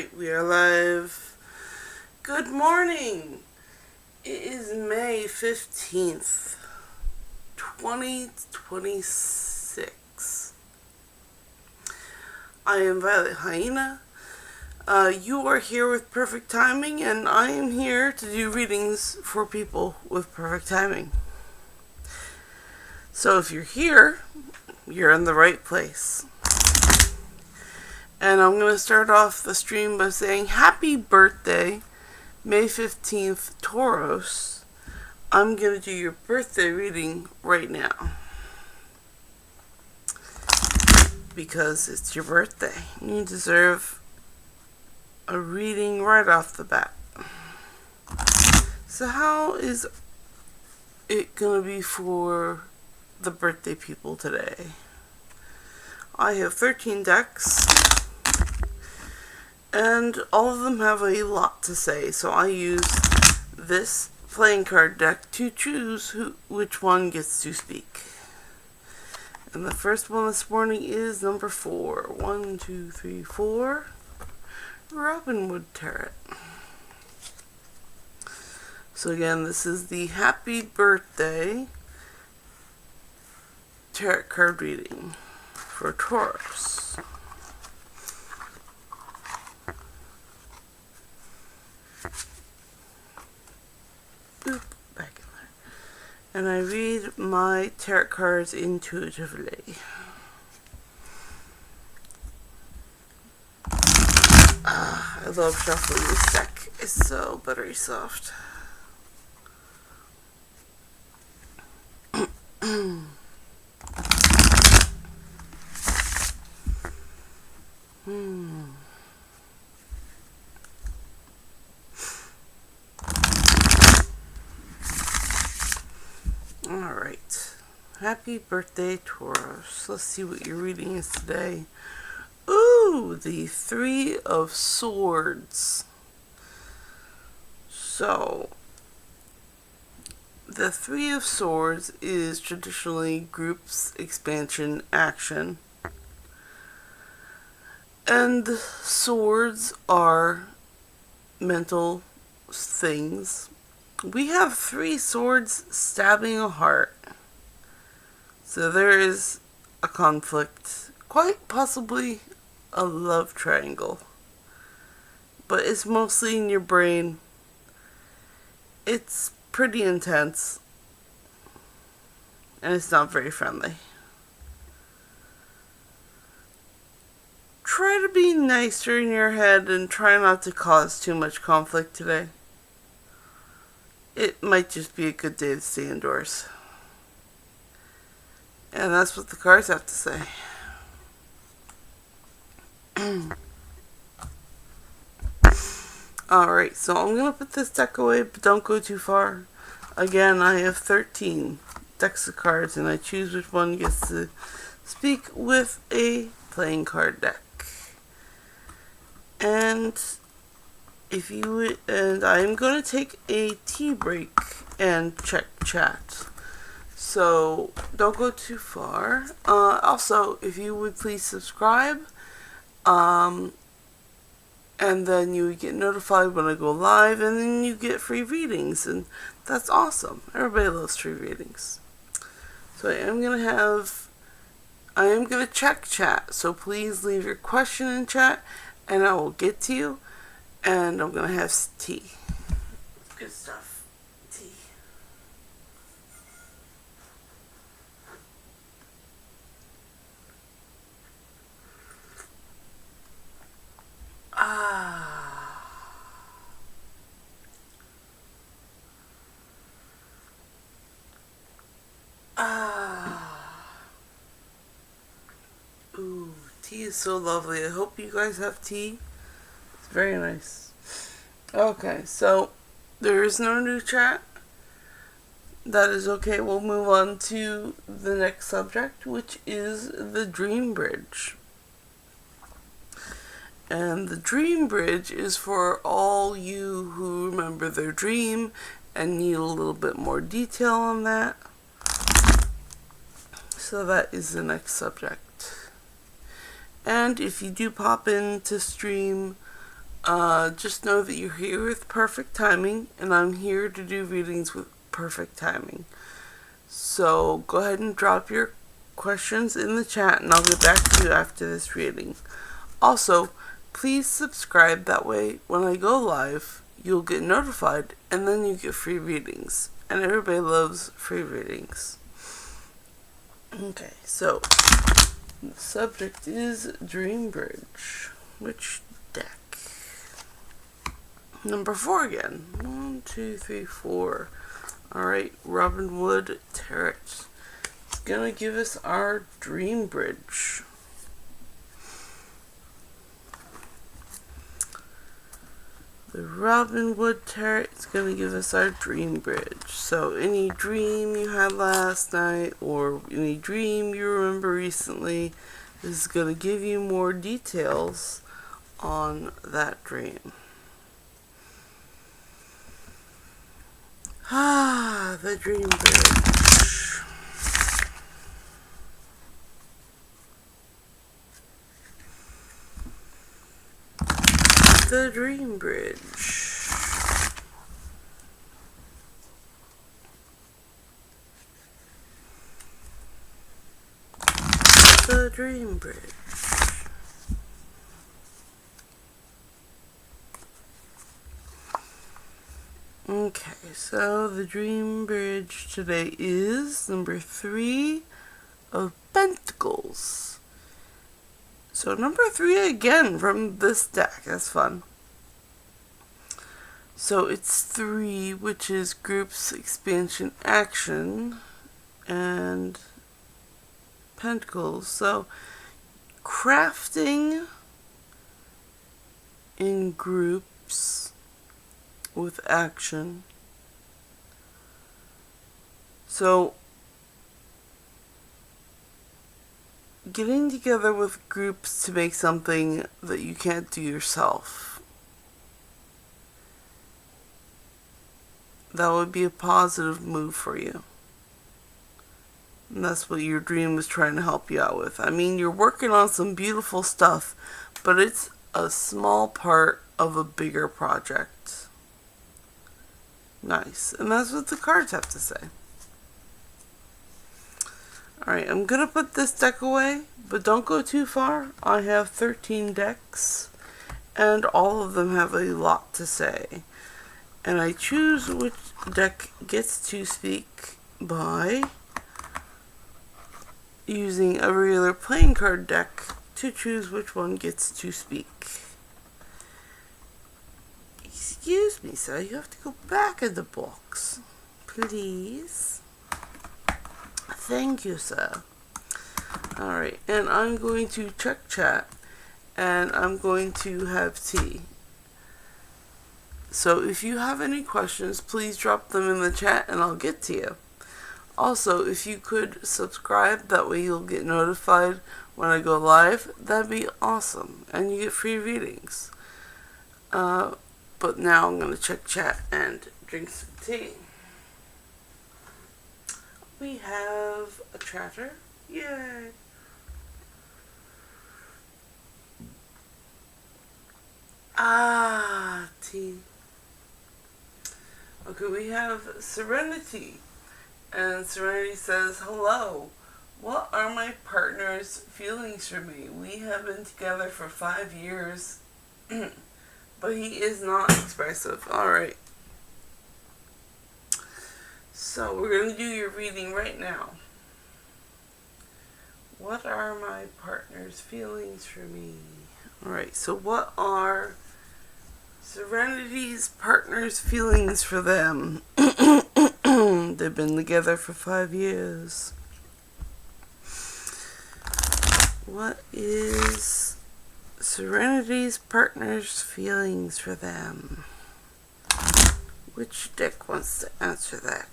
Alright, we are live. Good morning. It is May 15th, 2026. I am Violet Hyena. You are here with perfect timing, and I am here to do readings for people with perfect timing. So if you're here, you're in the right place. And I'm going to start off the stream by saying happy birthday, May 15th, Tauros. I'm going to do your birthday reading right now, because it's your birthday. You deserve a reading right off the bat. So how is it going to be for the birthday people today? I have 13 decks, and all of them have a lot to say, so I use this playing card deck to choose which one gets to speak. And the first one this morning is number 4. 1, 2, 3, 4. Robinwood Tarot. So again, this is the Happy Birthday Tarot card reading for Tauros. Boop, back in there. And I read my tarot cards intuitively. I love shuffling this deck. It's so buttery soft. Alright. Happy birthday, Tauros. Let's see what your reading is today. Ooh, the 3 of Swords. So, the 3 of Swords is traditionally groups, expansion, action. And swords are mental things. We have 3 swords stabbing a heart. So there is a conflict, quite possibly a love triangle. But it's mostly in your brain. It's pretty intense. And it's not very friendly. Try to be nicer in your head and try not to cause too much conflict today. It might just be a good day to stay indoors. And that's what the cards have to say. Alright, so I'm going to put this deck away, but don't go too far. Again, I have 13 decks of cards, and I choose which one gets to speak with a playing card deck. And I'm going to take a tea break and check chat. So don't go too far. Also, if you would please subscribe, and then you would get notified when I go live, and then you get free readings, and that's awesome. Everybody loves free readings. So I am going to check chat, so please leave your question in chat, and I will get to you. And I'm going to have tea. Good stuff. Tea. Ooh, tea is so lovely. I hope you guys have tea. It's very nice. Okay, so there is no new chat. That is okay. We'll move on to the next subject, which is the Dream Bridge. And the Dream Bridge is for all you who remember their dream and need a little bit more detail on that. So that is the next subject. And if you do pop in to stream Just know that you're here with perfect timing, and I'm here to do readings with perfect timing. So go ahead and drop your questions in the chat, and I'll get back to you after this reading. Also, please subscribe. That way, when I go live, you'll get notified, and then you get free readings. And everybody loves free readings. Okay, so the subject is Dream Bridge. Which deck? Number 4 again. 1, 2, 3, 4. Alright, Robin Wood Tarot. It's gonna give us our Dream Bridge. The Robin Wood Tarot is going to give us our Dream Bridge. So any dream you had last night or any dream you remember recently, this is going to give you more details on that dream. The Dream Bridge. The Dream Bridge. The Dream Bridge. Okay, so the Dream Bridge today is number 3 of Pentacles. So number 3 again from this deck. That's fun. So it's 3, which is groups, expansion, action, and Pentacles. So crafting in groups with action. So getting together with groups to make something that you can't do yourself. That would be a positive move for you. And that's what your dream was trying to help you out with. I mean, you're working on some beautiful stuff, but it's a small part of a bigger project. Nice. And that's what the cards have to say. Alright, I'm going to put this deck away, but don't go too far. I have 13 decks, and all of them have a lot to say. And I choose which deck gets to speak by using a regular playing card deck to choose which one gets to speak. Excuse me, sir, you have to go back in the box. Please. Thank you, sir. Alright, and I'm going to check chat, and I'm going to have tea. So if you have any questions, please drop them in the chat and I'll get to you. Also, if you could subscribe, that way you'll get notified when I go live, that'd be awesome. And you get free readings. But now I'm going to check chat and drink some tea. We have a chatter. Yay! Tea. Okay, we have Serenity. And Serenity says, hello. What are my partner's feelings for me? We have been together for 5 years, but he is not expressive. Alright. So, we're going to do your reading right now. What are my partner's feelings for me? Alright, so what are Serenity's partner's feelings for them? They've been together for 5 years. What is Serenity's partner's feelings for them? Which deck wants to answer that?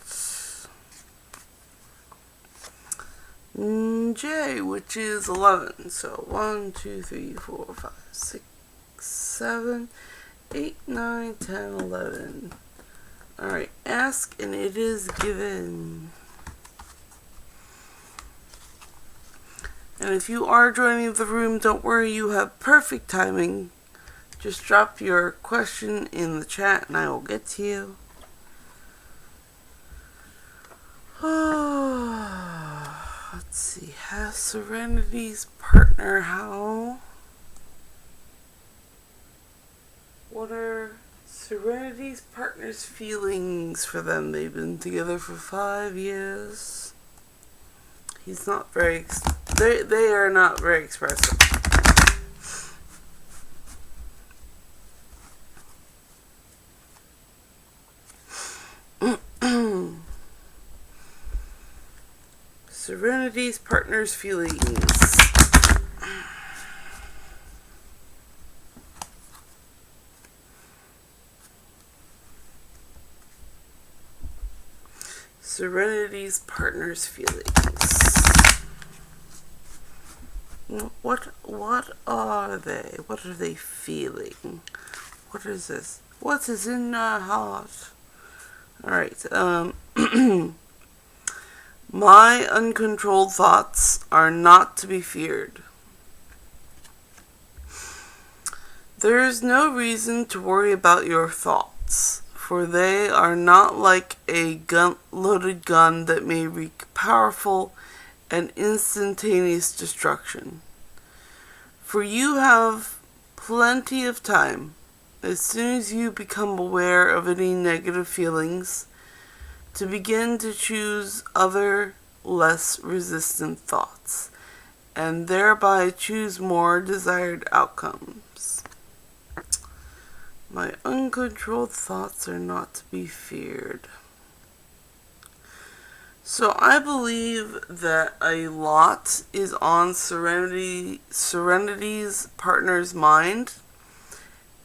J, which is 11. So 1, 2, 3, 4, 5, 6, 7, 8, 9, 10, 11. Alright, ask and it is given. And if you are joining the room, don't worry, you have perfect timing Just drop your question in the chat and I will get to you. Let's see. Has Serenity's partner, what are Serenity's partner's feelings for them? They've been together for 5 years. He's not very, they are not very expressive. Serenity's partner's feelings. Serenity's partner's feelings. What are they? What are they feeling? What is this? What is in our heart? Alright, my uncontrolled thoughts are not to be feared. There is no reason to worry about your thoughts, for they are not like a loaded gun that may wreak powerful and instantaneous destruction. For you have plenty of time, as soon as you become aware of any negative feelings, to begin to choose other, less resistant thoughts, and thereby choose more desired outcomes. My uncontrolled thoughts are not to be feared. So I believe that a lot is on Serenity's partner's mind,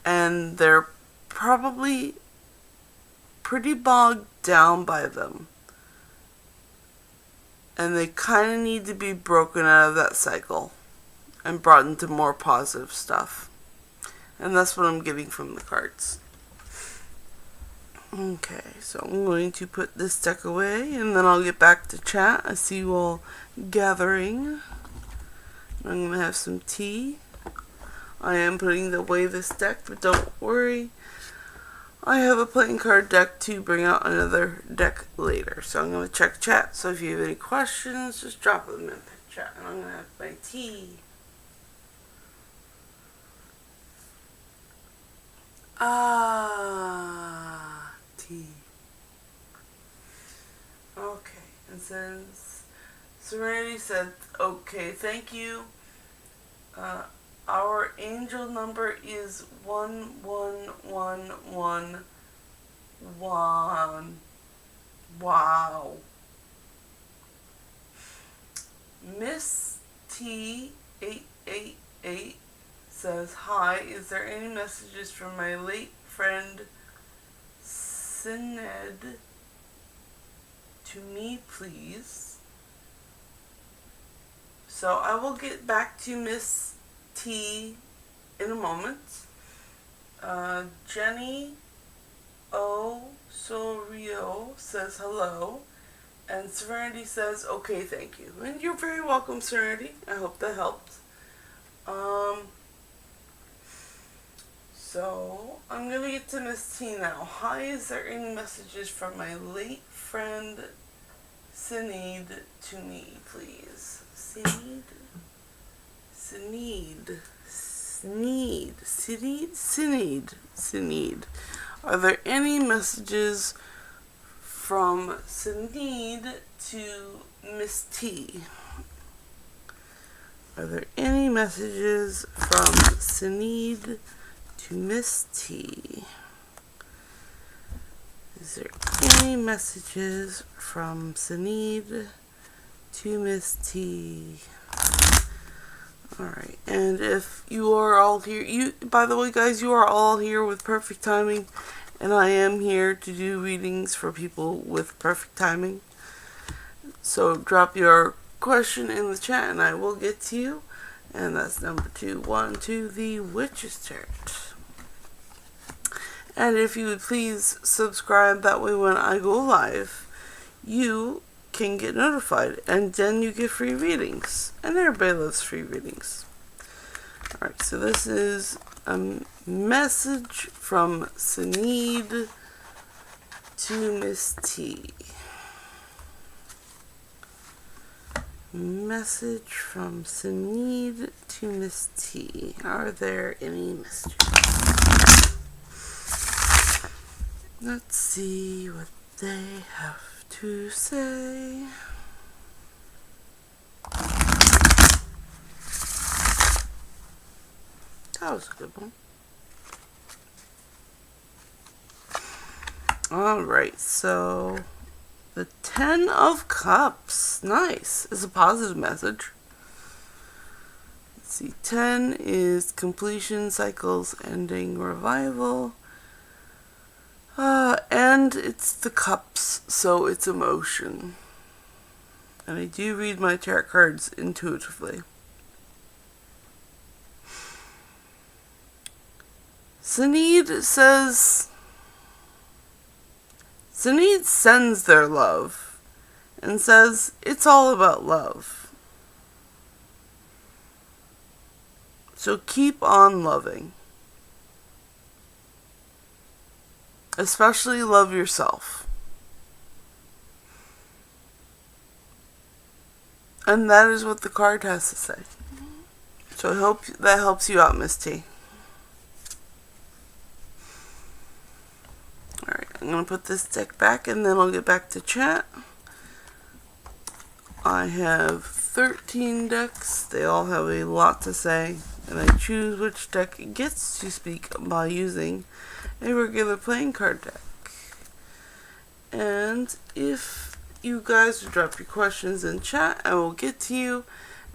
and they're probably pretty bogged down by them. And they kind of need to be broken out of that cycle and brought into more positive stuff. And that's what I'm getting from the cards. Okay, so I'm going to put this deck away and then I'll get back to chat. I see you all gathering. I'm going to have some tea. I am putting away this deck, but don't worry. I have a playing card deck to bring out another deck later. So I'm going to check chat. So if you have any questions, just drop them in the chat. And I'm going to have my tea. Tea. Okay. And since Serenity said, okay, thank you. Our angel number is 11111. Wow. Miss T888 says, hi, is there any messages from my late friend Syned to me, please? So I will get back to Miss T in a moment. Jenny Osorio says hello, and Serenity says okay, thank you. And you're very welcome, Serenity. I hope that helped. So I'm gonna get to Miss T now. Hi, is there any messages from my late friend Syned to me, please? Syned. Are there any messages from Syned to Miss T? Are there any messages from Syned to Miss T? Is there any messages from Syned to Miss T? Alright, and if you are all here, by the way guys, you are all here with perfect timing, and I am here to do readings for people with perfect timing. So drop your question in the chat and I will get to you. And that's number 212, the Witch's Chart. And if you would please subscribe, that way when I go live, you can get notified, and then you get free readings, and everybody loves free readings. Alright, so this is Message from Sinead to Miss T. Message from Sinead to Miss T. Are there any messages? Let's see what they have to say. That was a good one. Alright, so the 10 of Cups. Nice. It's a positive message. Let's see. 10 is completion, cycles, ending, revival. And it's the Cups, so it's emotion. And I do read my tarot cards intuitively. Sinead says... Sinead sends their love and says it's all about love. So keep on loving. Especially love yourself. And that is what the card has to say. So I hope that helps you out, Miss T. Alright, I'm going to put this deck back and then I'll get back to chat. I have 13 decks. They all have a lot to say. And I choose which deck gets to speak by using a regular playing card deck. And if you guys would drop your questions in chat, I will get to you.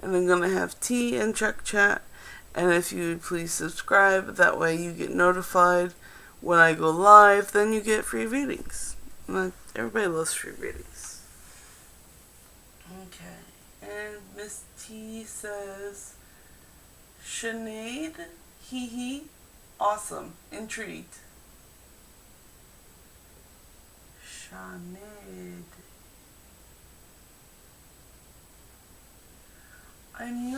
And I'm going to have T and check chat. And if you would please subscribe, that way you get notified when I go live, then you get free readings. Everybody loves free readings. Okay. And Miss T says, Sinead, hee hee, awesome, intrigued. Sinead. I'm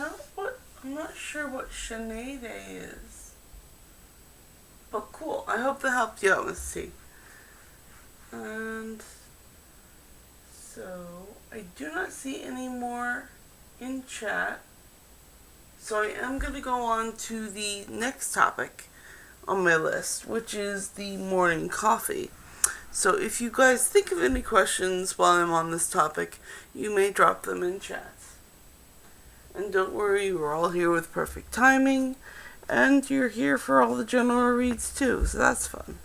not sure what Sinead is. But cool. I hope that helped you out, Miss T. And so I do not see any more in chat. So I am going to go on to the next topic on my list, which is the morning coffee. So if you guys think of any questions while I'm on this topic, you may drop them in chat. And don't worry, we're all here with perfect timing. And you're here for all the general reads too, so that's fun.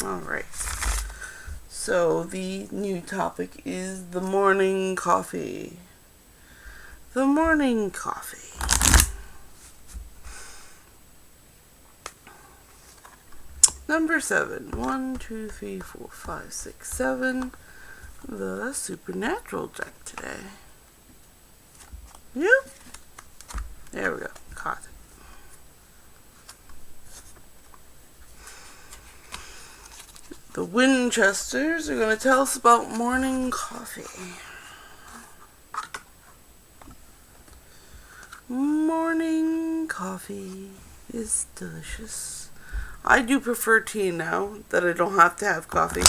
Alright. So the new topic is the morning coffee. The morning coffee. Number 7. 1, 2, 3, 4, 5, 6, 7. The supernatural deck today. Yep. There we go. Caught it. The Winchesters are going to tell us about morning coffee. Morning coffee is delicious. I do prefer tea now that I don't have to have coffee.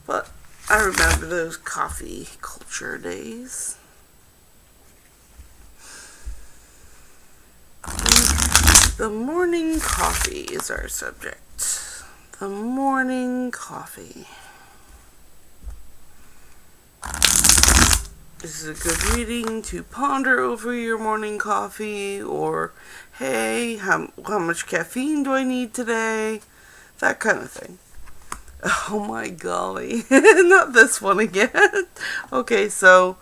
But I remember those coffee culture days. The morning coffee is our subject. The morning coffee. This is a good reading to ponder over your morning coffee, or hey, how much caffeine do I need today? That kind of thing. Oh my golly. Not this one again. Okay, so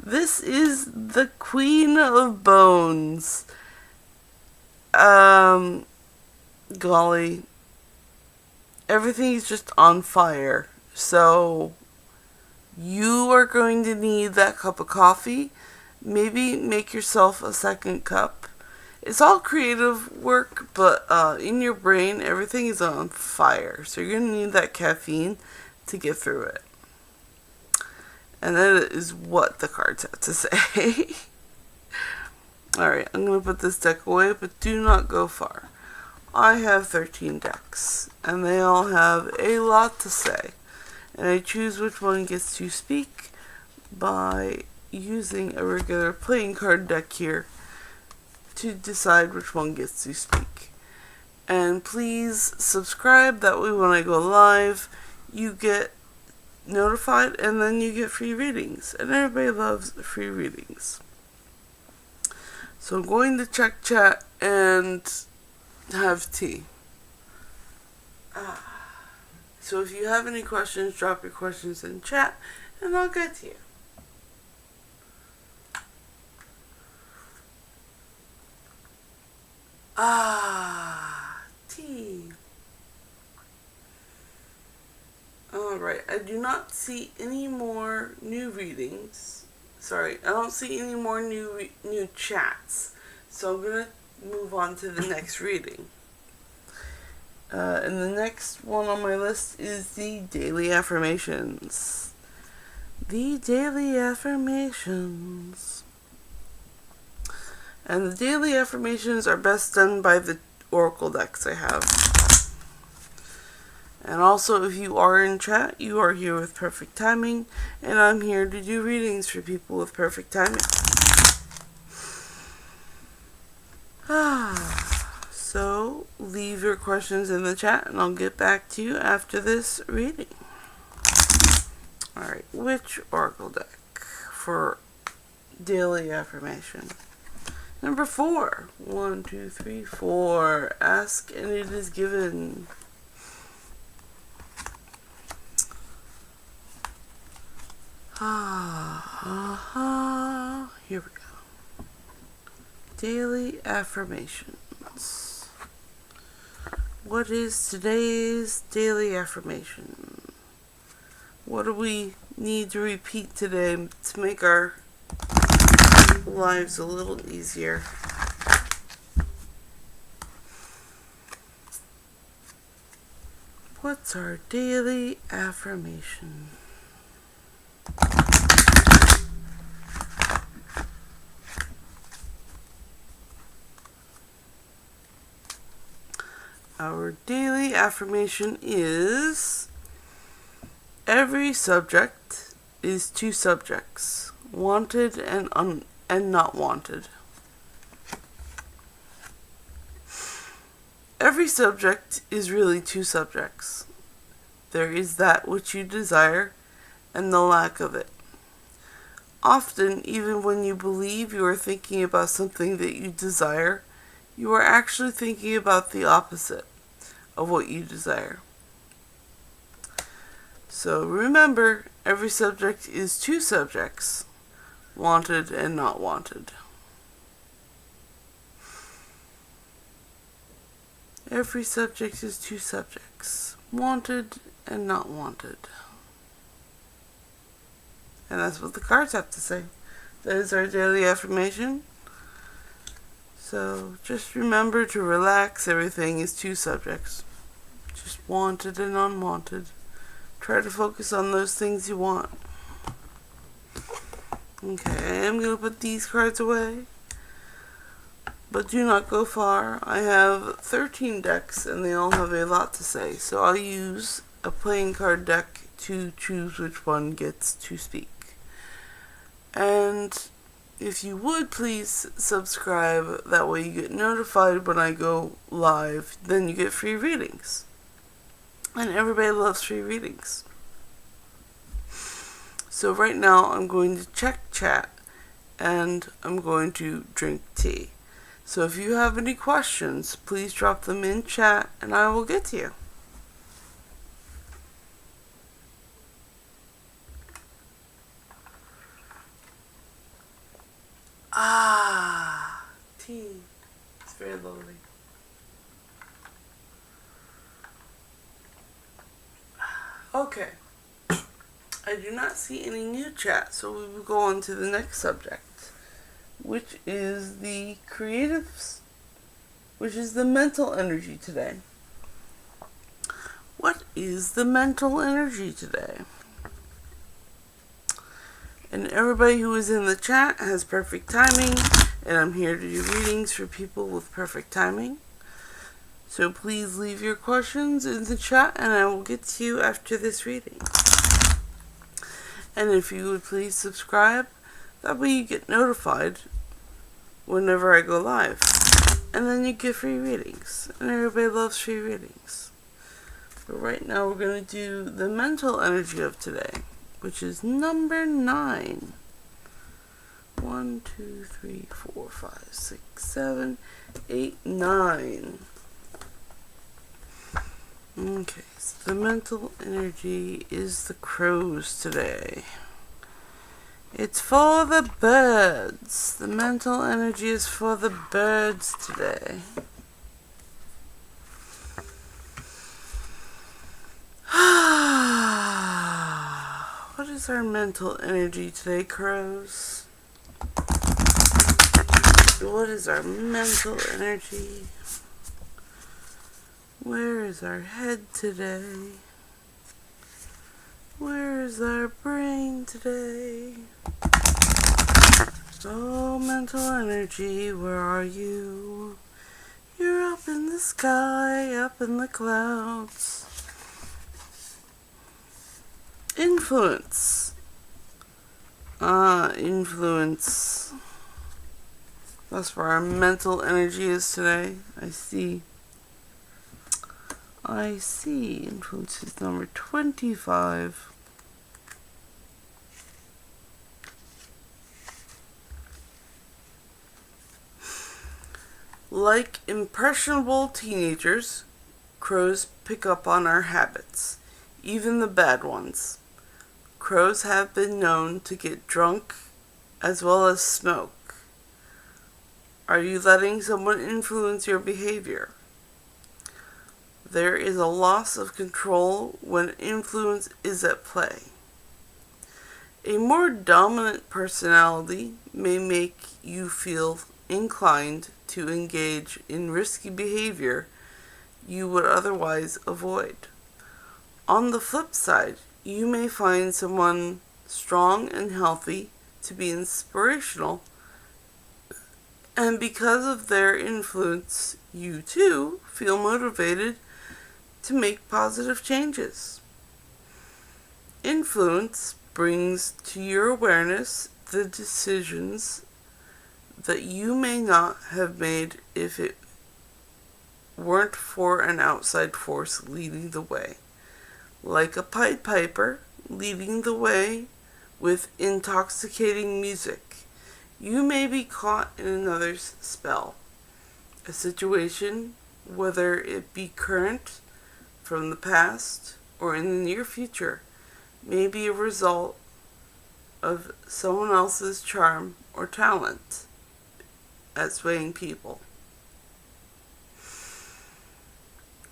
this is the Queen of Bones. Golly, everything is just on fire. So you are going to need that cup of coffee. Maybe make yourself a second cup. It's all creative work, but in your brain, everything is on fire. So you're going to need that caffeine to get through it. And that is what the cards have to say. Alright, I'm going to put this deck away, but do not go far. I have 13 decks, and they all have a lot to say. And I choose which one gets to speak by using a regular playing card deck here to decide which one gets to speak. And please subscribe, that way when I go live, you get notified and then you get free readings. And everybody loves free readings. So I'm going to check chat and have tea. So if you have any questions, drop your questions in chat and I'll get to you. Tea. Alright, I do not see any more new readings. Sorry, I don't see any more new chats. So I'm going to move on to the next reading. And the next one on my list is the Daily Affirmations. The Daily Affirmations. And the Daily Affirmations are best done by the Oracle decks I have. And also, if you are in chat, you are here with perfect timing, and I'm here to do readings for people with perfect timing. So, leave your questions in the chat, and I'll get back to you after this reading. Alright, which Oracle deck for Daily Affirmation? Number 4. 1, 2, 3, 4. Ask and it is given. Here we go. Daily Affirmations. What is today's daily affirmation? What do we need to repeat today to make our lives a little easier? What's our daily affirmation? Our daily affirmation is: every subject is two subjects, wanted and not wanted. Every subject is really two subjects. There is that which you desire and the lack of it. Often, even when you believe you are thinking about something that you desire, you are actually thinking about the opposite of what you desire. So remember, every subject is two subjects, wanted and not wanted. Every subject is two subjects, wanted and not wanted. And that's what the cards have to say. That is our daily affirmation. So just remember to relax. Everything is two subjects. Just wanted and unwanted. Try to focus on those things you want. Okay, I'm going to put these cards away. But do not go far. I have 13 decks and they all have a lot to say. So I'll use a playing card deck to choose which one gets to speak. And if you would please subscribe, that way you get notified when I go live, then you get free readings. And everybody loves free readings. So right now I'm going to check chat and I'm going to drink tea. So if you have any questions, please drop them in chat and I will get to you. Tea. It's very lovely. Okay. I do not see any new chat, so we will go on to the next subject, which is the creatives, which is the mental energy today. What is the mental energy today? And everybody who is in the chat has perfect timing, and I'm here to do readings for people with perfect timing. So please leave your questions in the chat and I will get to you after this reading. And if you would please subscribe, that way you get notified whenever I go live. And then you get free readings. And everybody loves free readings. But right now we're going to do the mental energy of today, which is number 9. 1, 2, 3, 4, 5, 6, 7, 8, 9. Okay, so the mental energy is the crows today. It's for the birds. The mental energy is for the birds today. What is our mental energy today, crows? What is our mental energy? Where is our head today? Where is our brain today? Oh, mental energy, where are you? You're up in the sky, up in the clouds. Influence. Influence. That's where our mental energy is today. I see. Influence is number 25. Like impressionable teenagers, crows pick up on our habits, even the bad ones. Crows have been known to get drunk as well as smoke. Are you letting someone influence your behavior? There is a loss of control when influence is at play. A more dominant personality may make you feel inclined to engage in risky behavior you would otherwise avoid. On the flip side, you may find someone strong and healthy to be inspirational, and because of their influence, you too feel motivated to make positive changes. Influence brings to your awareness the decisions that you may not have made if it weren't for an outside force leading the way. Like a Pied Piper leading the way with intoxicating music, you may be caught in another's spell. A situation, whether it be current, from the past, or in the near future, may be a result of someone else's charm or talent at swaying people.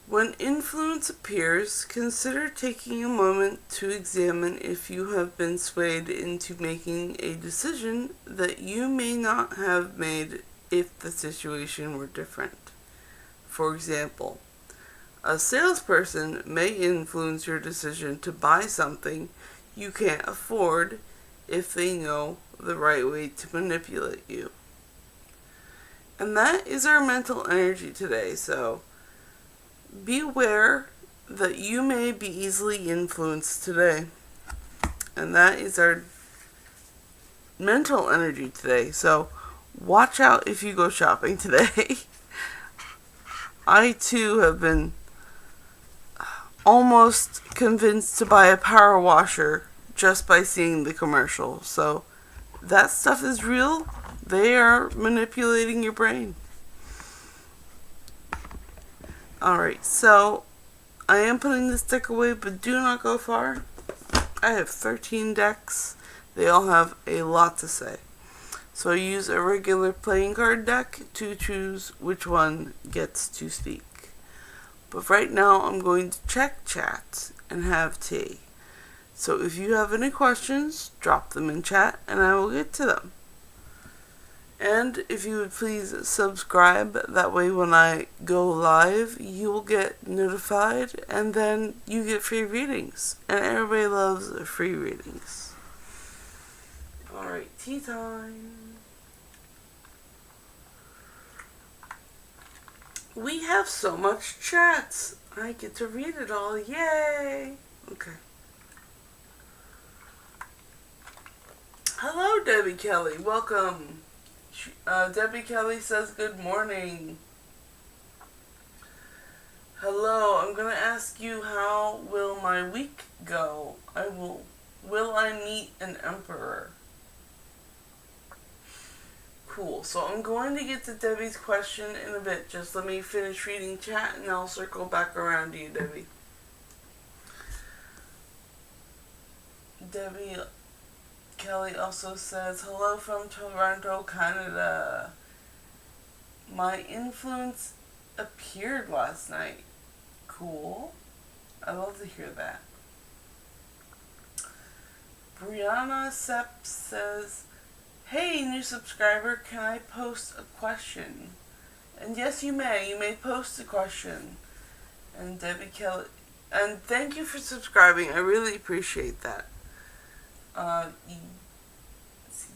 When influence appears, consider taking a moment to examine if you have been swayed into making a decision that you may not have made if the situation were different. For example, a salesperson may influence your decision to buy something you can't afford if they know the right way to manipulate you. And that is our mental energy today, so be aware that you may be easily influenced today. And that is our mental energy today, so watch out if you go shopping today. I too have been almost convinced to buy a power washer just by seeing the commercial. So that stuff is real. They are manipulating your brain. Alright, so I am putting this deck away, but do not go far. I have 13 decks. They all have a lot to say. So I use a regular playing card deck to choose which one gets to speak. But right now I'm going to check chat and have tea. So if you have any questions, drop them in chat and I will get to them. And if you would please subscribe, that way when I go live, you will get notified and then you get free readings. And everybody loves free readings. Alright, tea time. We have so much chats. I get to read it all. Yay! Okay. Hello, Debbie Kelly. Welcome. Debbie Kelly says good morning. Hello, I'm going to ask you, how will my week go? Will I meet an emperor? Cool. So I'm going to get to Debbie's question in a bit. Just let me finish reading chat and I'll circle back around to you, Debbie. Debbie Kelly also says, hello from Toronto, Canada. My influence appeared last night. Cool. I love to hear that. Brianna Sepp says, hey, new subscriber, can I post a question? And yes, you may. You may post a question. And Debbie Kelly, and thank you for subscribing. I really appreciate that.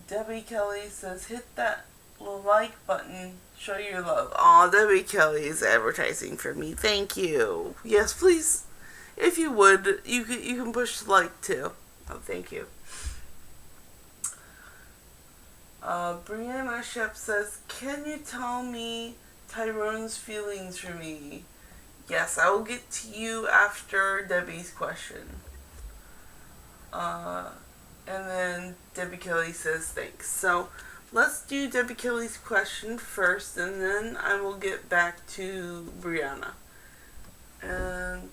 Debbie Kelly says, hit that like button, show your love. Aw, Debbie Kelly is advertising for me. Thank you. Yes, please, if you would, you can push the like too. Oh, thank you. Brianna Shep says, can you tell me Tyrone's feelings for me? Yes, I will get to you after Debbie's question. And then Debbie Kelly says thanks. So let's do Debbie Kelly's question first, and then I will get back to Brianna. And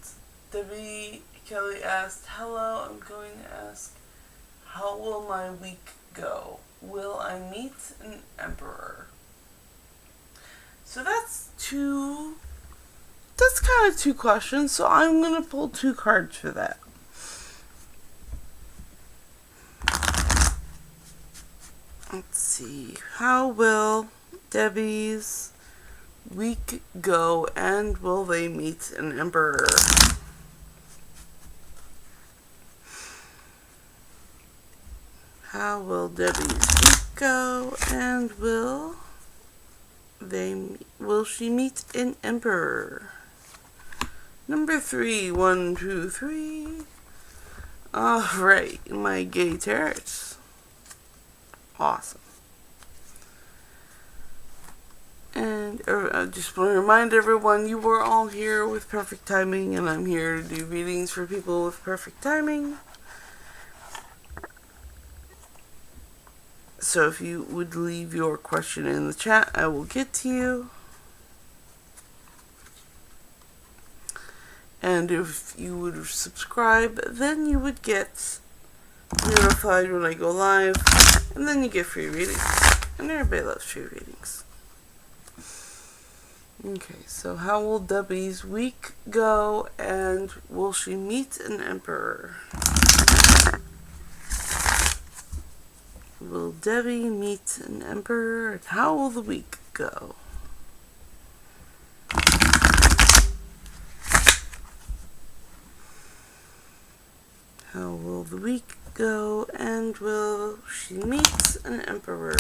Debbie Kelly asked, hello, I'm going to ask, how will my week go? Will I meet an emperor? So that's kind of two questions, so I'm going to pull two cards for that. Let's see. How will Debbie's week go, and will they meet an emperor? How will Debbie's week go, and will she meet an emperor? Number 3, 1, 2, 3. Alright, my gay tarot. Awesome. And I just want to remind everyone, you were all here with perfect timing, and I'm here to do readings for people with perfect timing. So if you would leave your question in the chat, I will get to you. And if you would subscribe, then you would get notified when I go live, and then you get free readings. And everybody loves free readings. Okay, so how will Debbie's week go, and will she meet an emperor? Will Debbie meet an emperor, and how will the week go? How will the week go, and will she meet an emperor?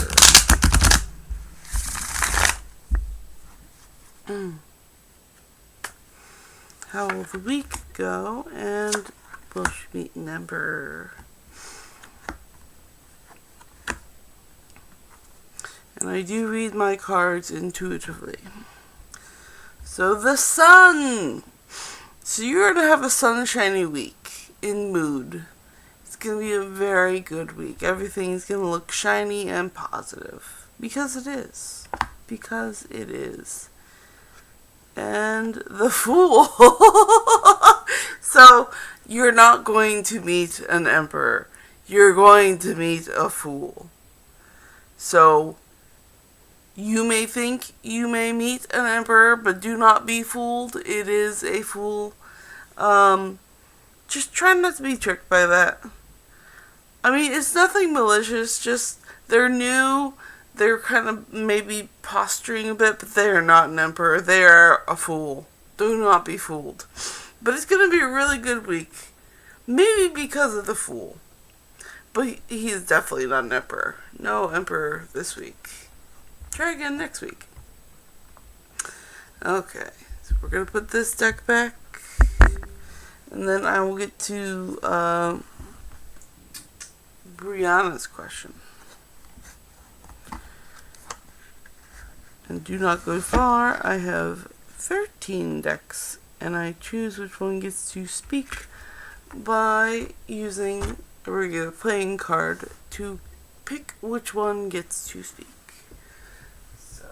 How will the week go, and will she meet an emperor? And I do read my cards intuitively. So the sun! So you're going to have a sunshiny week in mood. It's going to be a very good week. Everything's going to look shiny and positive. Because it is. Because it is. And the Fool. So you're not going to meet an emperor. You're going to meet a fool. So you may think you may meet an emperor, but do not be fooled. It is a fool. Just try not to be tricked by that. I mean, it's nothing malicious, just they're new. They're kind of maybe posturing a bit, but they are not an emperor. They are a fool. Do not be fooled. But it's going to be a really good week. Maybe because of the Fool. But he is definitely not an emperor. No emperor this week. Try again next week. Okay, so we're gonna put this deck back, and then I will get to Brianna's question. And do not go far. I have 13 decks, and I choose which one gets to speak by using a regular playing card to pick which one gets to speak. So,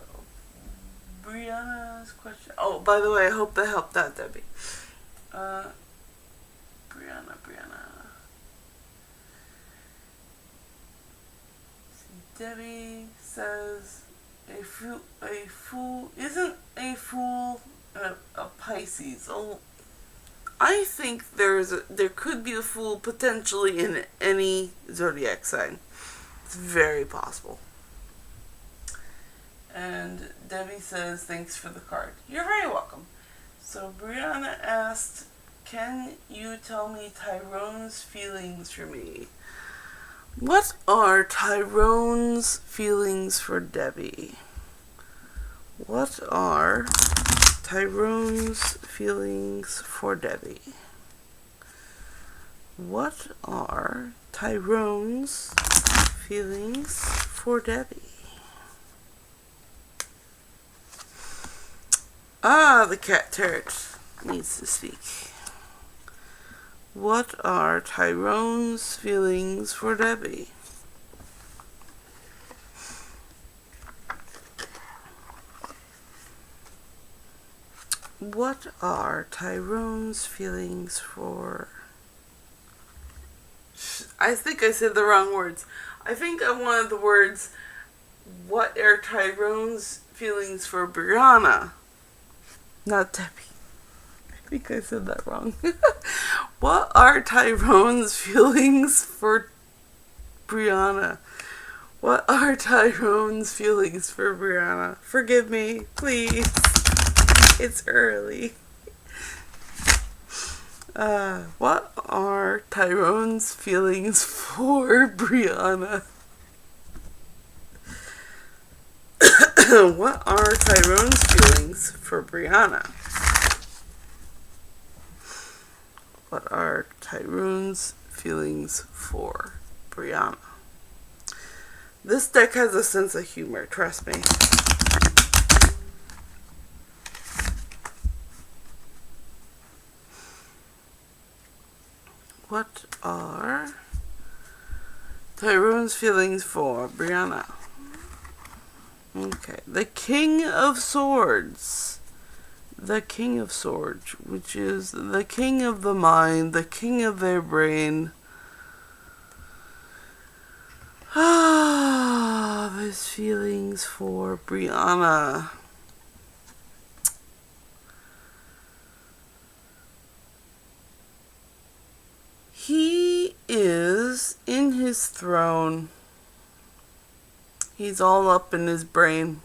Brianna's question. Oh, by the way, I hope that helped out, Debbie. Brianna. Debbie says, a fool isn't a fool a Pisces. Oh, I think there could be a fool potentially in any zodiac sign. It's very possible. And Debbie says, thanks for the card. You're very welcome. So Brianna asked, can you tell me Tyrone's feelings for me? What are Tyrone's feelings for Debbie? What are Tyrone's feelings for Debbie? What are Tyrone's feelings for Debbie? Ah, the cat turret needs to speak. What are Tyrone's feelings for Debbie? What are Tyrone's feelings for... I think I said the wrong words. I think I wanted the words, what are Tyrone's feelings for Brianna? Not Debbie. I think I said that wrong. What are Tyrone's feelings for Brianna? What are Tyrone's feelings for Brianna? Forgive me, please. It's early. What are Tyrone's feelings for Brianna? What are Tyrone's feelings for Brianna? What are Tyrone's feelings for Brianna? This deck has a sense of humor, trust me. What are Tyrone's feelings for Brianna? Okay, the King of Swords. The King of Swords, which is the king of the mind, the king of their brain. Ah, his feelings for Brianna. He is in his throne. He's all up in his brain.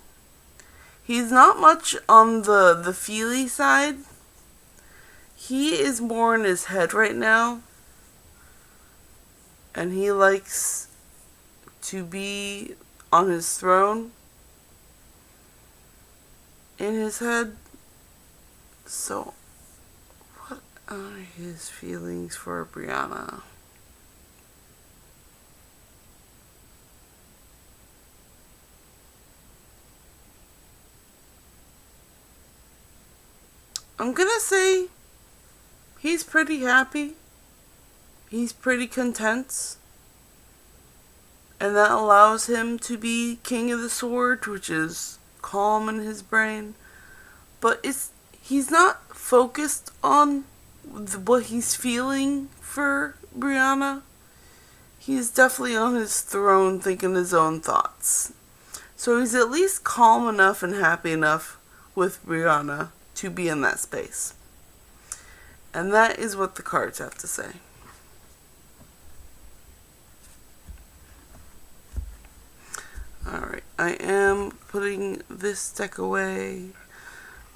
He's not much on the feely side. He is more in his head right now. And he likes to be on his throne in his head. So, what are his feelings for Brianna? I'm gonna say he's pretty happy. He's pretty content. And that allows him to be King of the Sword, which is calm in his brain. But he's not focused on what he's feeling for Brianna. He's definitely on his throne thinking his own thoughts. So he's at least calm enough and happy enough with Brianna to be in that space. And that is what the cards have to say. Alright, I am putting this deck away,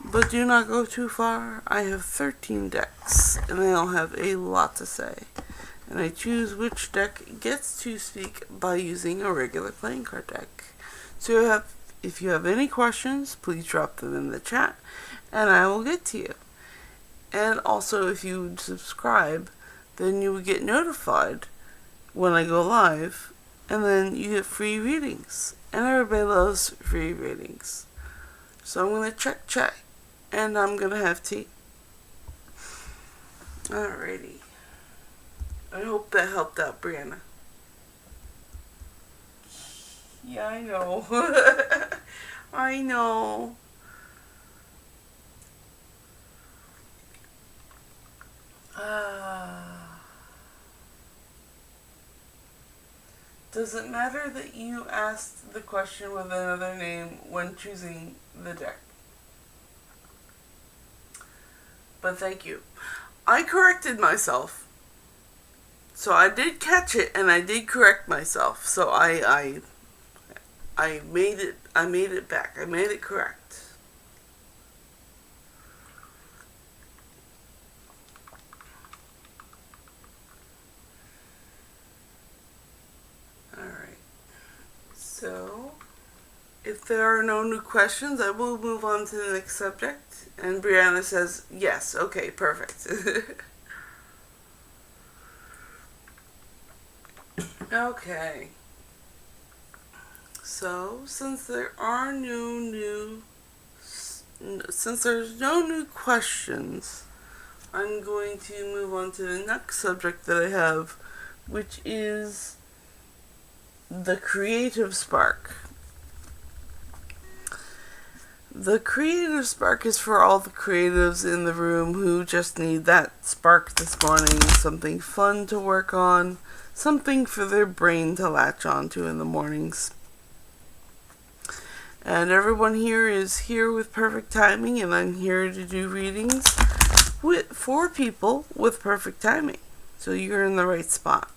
but do not go too far. I have 13 decks, and they all have a lot to say. And I choose which deck gets to speak by using a regular playing card deck. So if you have any questions, please drop them in the chat and I will get to you. And also, if you would subscribe, then you would get notified when I go live, and then you get free readings. And everybody loves free readings. So I'm going to check chat, and I'm going to have tea. Alrighty. I hope that helped out, Brianna. Yeah, I know. I know. Does it matter that you asked the question with another name when choosing the deck? But thank you. I corrected myself. So I did catch it and I did correct myself. So I made it back. I made it correct. Alright. So if there are no new questions, I will move on to the next subject. And Brianna says, yes, okay, perfect. Okay. So, since there's no new questions, I'm going to move on to the next subject that I have, which is the creative spark. The creative spark is for all the creatives in the room who just need that spark this morning, something fun to work on, something for their brain to latch onto in the mornings. And everyone here is here with perfect timing, and I'm here to do readings for people with perfect timing. So you're in the right spot.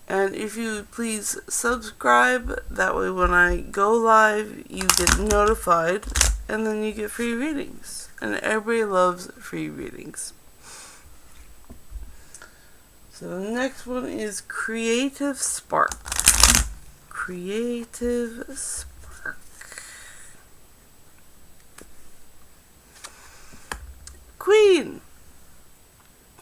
And if you would please subscribe, that way when I go live, you get notified, and then you get free readings. And everybody loves free readings. So the next one is Creative Spark. Creative Spark. Queen,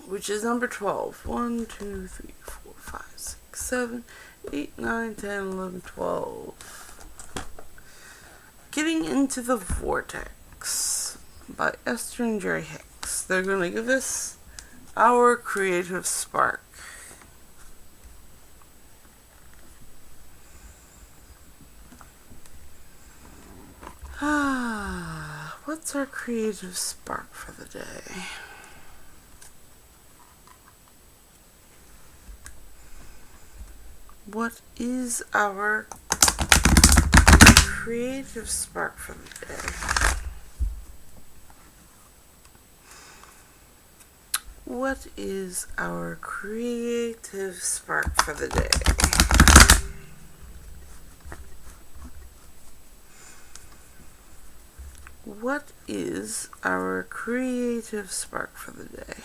which is number 12. 1, 2, 3, 4, 5, 6, 7, 8, 9, 10, 11, 12. Getting into the Vortex by Esther and Jerry Hicks. They're going to give us our creative spark. What's our creative spark for the day? What is our creative spark for the day? What is our creative spark for the day? What is our creative spark for the day?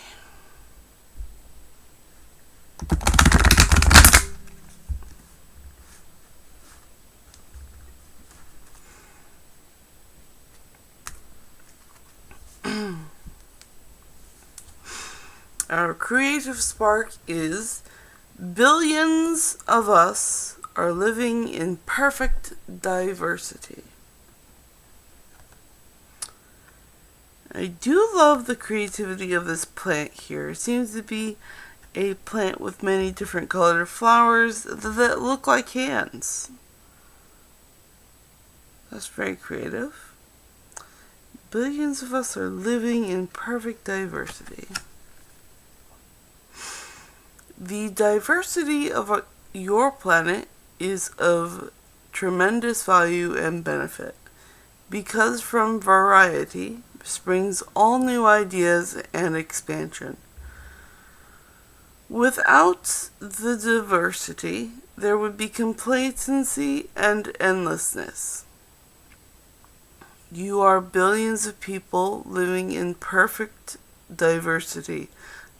Our creative spark is billions of us are living in perfect diversity. I do love the creativity of this plant here. It seems to be a plant with many different colored flowers that look like hands. That's very creative. Billions of us are living in perfect diversity. The diversity of your planet is of tremendous value and benefit, because from variety springs all new ideas and expansion. Without the diversity, there would be complacency and endlessness. You are billions of people living in perfect diversity,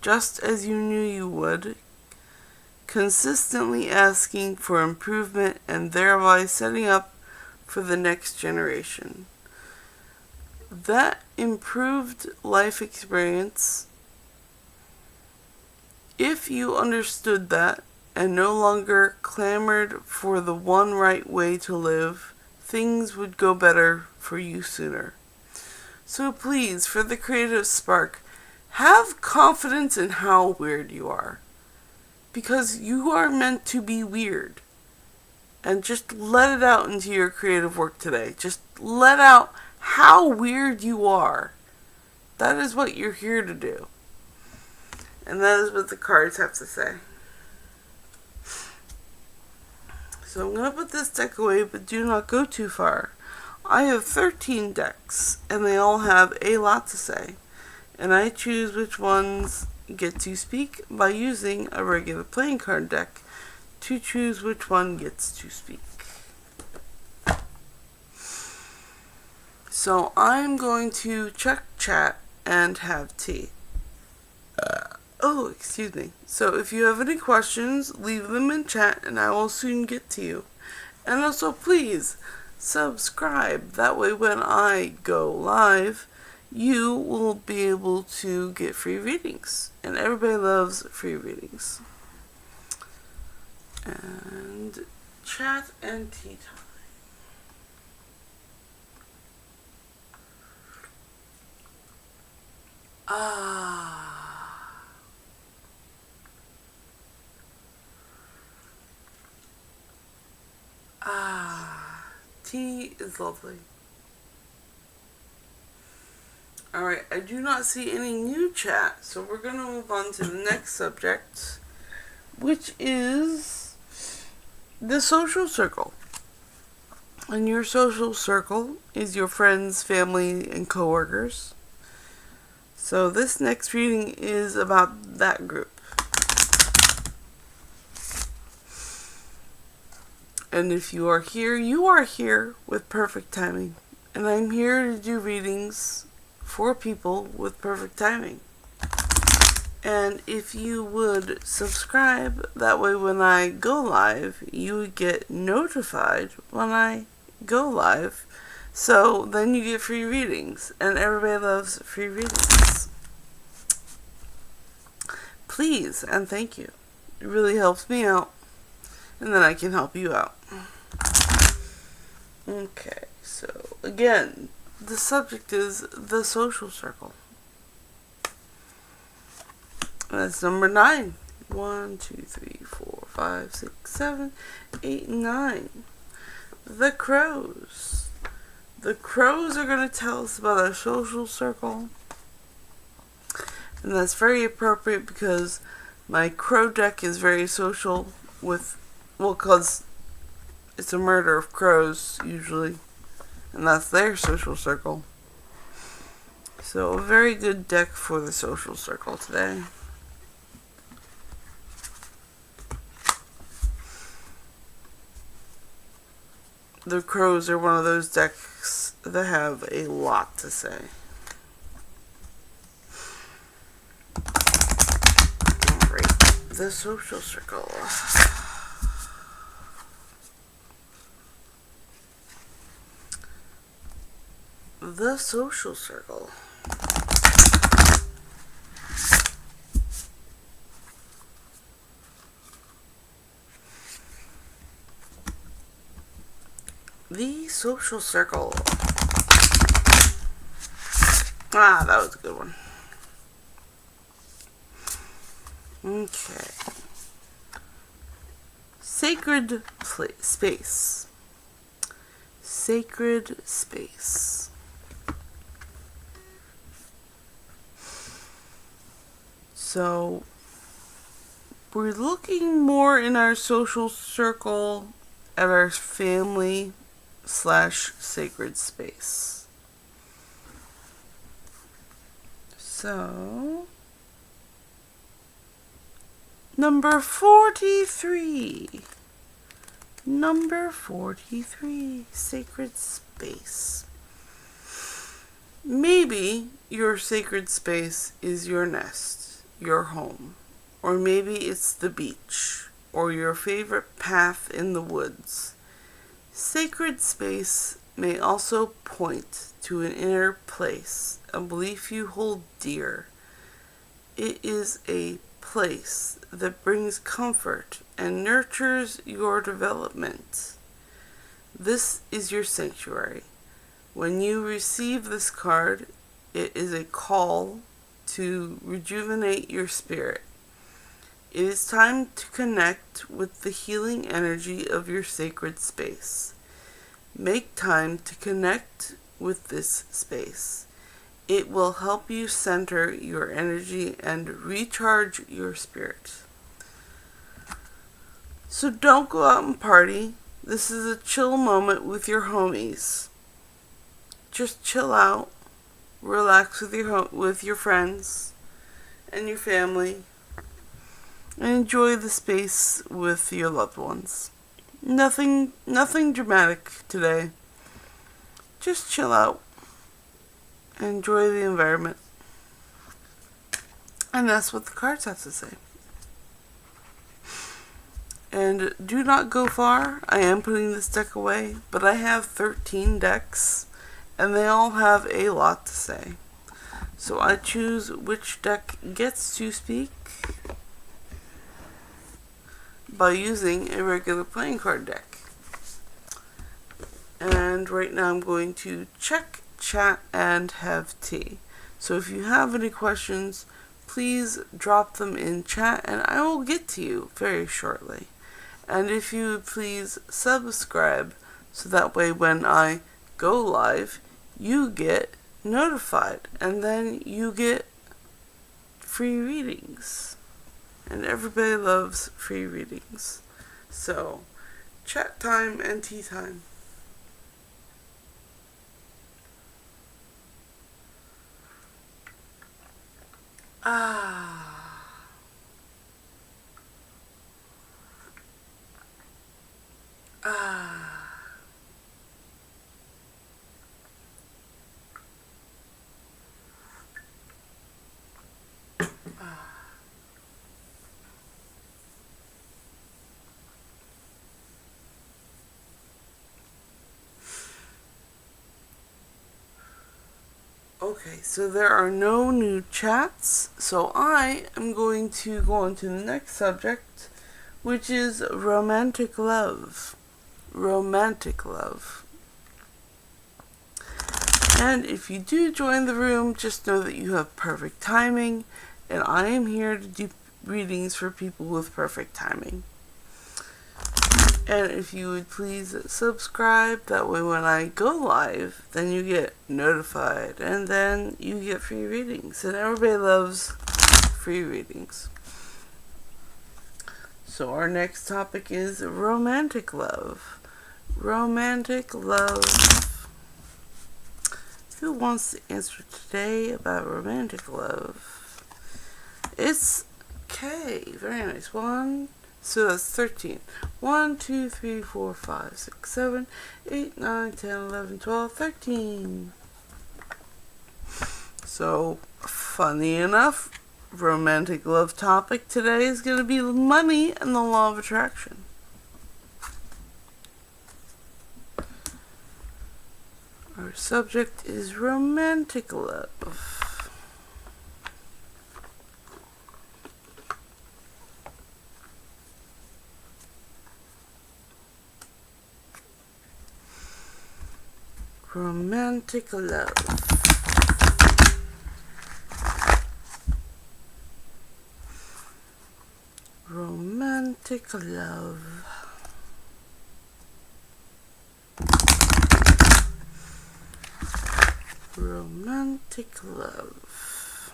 just as you knew you would, consistently asking for improvement and thereby setting up for the next generation. That improved life experience, if you understood that and no longer clamored for the one right way to live, things would go better for you sooner. So please, for the creative spark, have confidence in how weird you are. Because you are meant to be weird. And just let it out into your creative work today. Just let out how weird you are. That is what you're here to do. And that is what the cards have to say. So I'm going to put this deck away, but do not go too far. I have 13 decks, and they all have a lot to say. And I choose which ones get to speak by using a regular playing card deck to choose which one gets to speak. So I'm going to check chat and have tea. Excuse me. So if you have any questions, leave them in chat and I will soon get to you. And also please subscribe. That way when I go live, you will be able to get free readings. And everybody loves free readings. And chat and tea time. Tea is lovely. Alright, I do not see any new chat, so we're going to move on to the next subject, which is the social circle. And your social circle is your friends, family, and coworkers. So this next reading is about that group. And if you are here with perfect timing. And I'm here to do readings for people with perfect timing. And if you would subscribe, that way when I go live, you would get notified when I go live. So then you get free readings. And everybody loves free readings. Please and thank you. It really helps me out. And then I can help you out. Okay, so again, the subject is the social circle. That's number 9. 1, 2, 3, 4, 5, 6, 7, 8, 9. The crows. The crows are going to tell us about our social circle. And that's very appropriate because my crow deck is very social with, because it's a murder of crows, usually. And that's their social circle. So, a very good deck for the social circle today. The crows are one of those decks that have a lot to say. Alright, the social circle. The social circle. The social circle. That was a good one. Okay. Sacred space. Sacred space. So, we're looking more in our social circle at our family / sacred space. So, number 43. Number 43, sacred space. Maybe your sacred space is your nest, your home, or maybe it's the beach, or your favorite path in the woods. Sacred space may also point to an inner place, a belief you hold dear. It is a place that brings comfort and nurtures your development. This is your sanctuary. When you receive this card, it is a call to rejuvenate your spirit. It is time to connect with the healing energy of your sacred space. Make time to connect with this space. It will help you center your energy and recharge your spirit. So don't go out and party. This is a chill moment with your homies. Just chill out, relax with your friends and your family, and enjoy the space with your loved ones. Nothing dramatic today. Just chill out and enjoy the environment. And that's what the cards have to say. And do not go far. I am putting this deck away, but I have 13 decks, and they all have a lot to say. So I choose which deck gets to speak by using a regular playing card deck. And right now I'm going to check, chat, and have tea. So if you have any questions, please drop them in chat and I will get to you very shortly. And if you would please subscribe so that way when I go live, you get notified and then you get free readings. And everybody loves free readings. So, chat time and tea time. Ah. Okay, so there are no new chats, so I am going to go on to the next subject, which is romantic love. Romantic love. And if you do join the room, just know that you have perfect timing, and I am here to do readings for people with perfect timing. And if you would please subscribe, that way when I go live, then you get notified, and then you get free readings, and everybody loves free readings. So our next topic is romantic love. Romantic love. Who wants to answer today about romantic love? It's K. Very nice. So that's 13. 1, 2, 3, 4, 5, 6, 7, 8, 9, 10, 11, 12, 13. So, funny enough, romantic love topic today is going to be money and the law of attraction. Our subject is romantic love. Romantic love. Romantic love. Romantic love.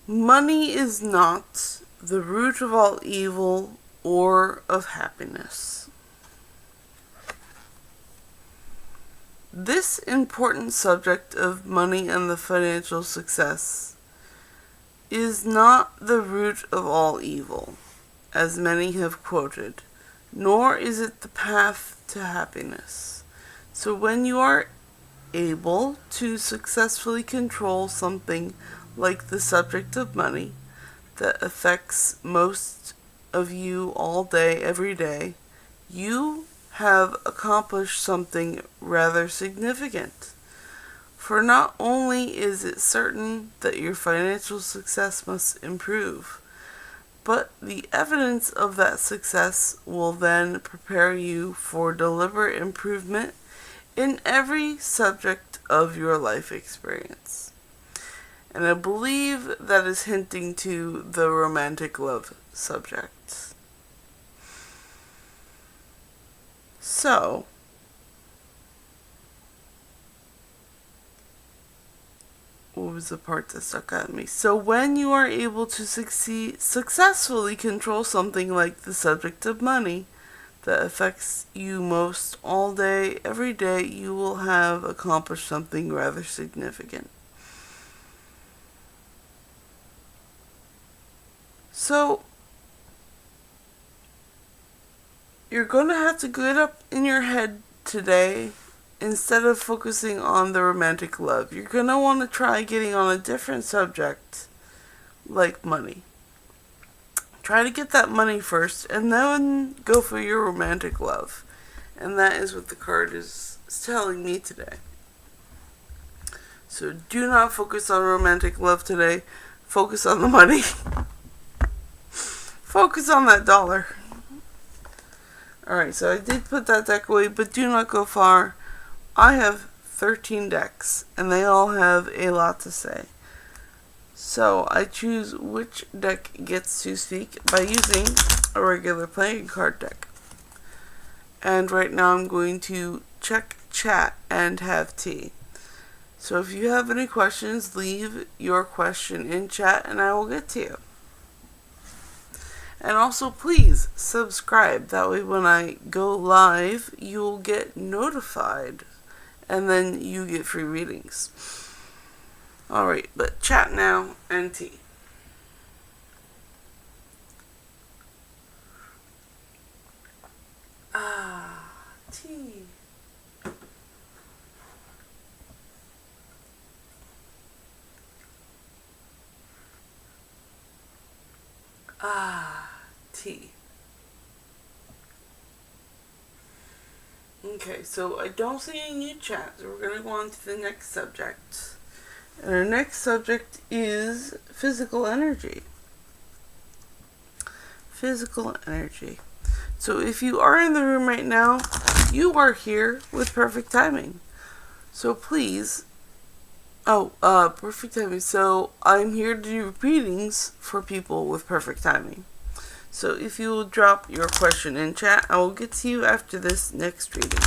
Money is not the root of all evil or of happiness. This important subject of money and the financial success is not the root of all evil, as many have quoted, nor is it the path to happiness. So when you are able to successfully control something like the subject of money, that affects most of you all day, every day, you have accomplished something rather significant. For not only is it certain that your financial success must improve, but the evidence of that success will then prepare you for deliberate improvement in every subject of your life experience. And I believe that is hinting to the romantic love subject. So, what was the part that stuck out at me? So when you are able to successfully control something like the subject of money that affects you most all day, every day, you will have accomplished something rather significant. So, you're going to have to get up in your head today. Instead of focusing on the romantic love, you're going to want to try getting on a different subject, like money. Try to get that money first, and then go for your romantic love. And that is what the card is telling me today. So do not focus on romantic love today. Focus on the money. Focus on that dollar. Alright, so I did put that deck away, but do not go far. I have 13 decks, and they all have a lot to say. So I choose which deck gets to speak by using a regular playing card deck. And right now I'm going to check chat and have tea. So if you have any questions, leave your question in chat and I will get to you. And also please subscribe. That way when I go live, you'll get notified. And then you get free readings. Alright, but chat now and tea. Tea. Tea. Okay, so I don't see any new chat, so we're going to go on to the next subject. And our next subject is physical energy. Physical energy. So if you are in the room right now, you are here with perfect timing. So please, perfect timing. So I'm here to do readings for people with perfect timing. So if you will drop your question in chat, I will get to you after this next reading.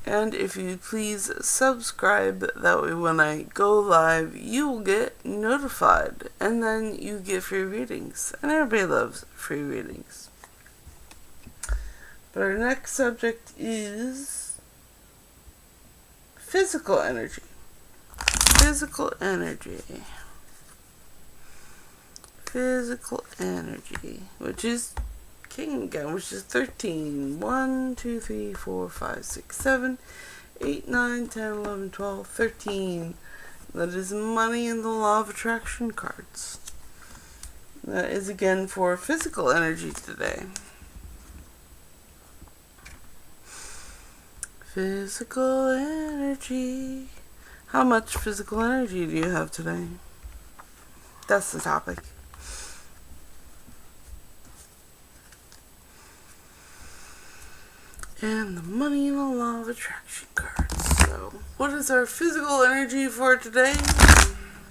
And if you please subscribe, that way when I go live, you will get notified. And then you get free readings. And everybody loves free readings. But our next subject is physical energy. Physical energy. Physical energy, which is King again, which is 13. 1, 2, 3, 4, 5, 6, 7, 8, 9, 10, 11, 12, 13. That is money and the law of attraction cards. That is again for physical energy today. Physical energy. How much physical energy do you have today? That's the topic. And the money and the law of attraction cards. So, what is our physical energy for today?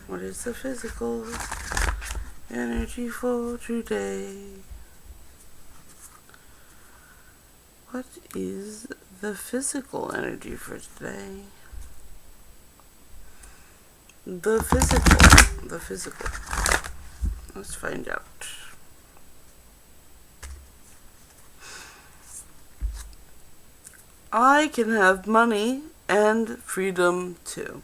What is the physical energy for today? What is the physical energy for today? The physical. Let's find out. I can have money and freedom too.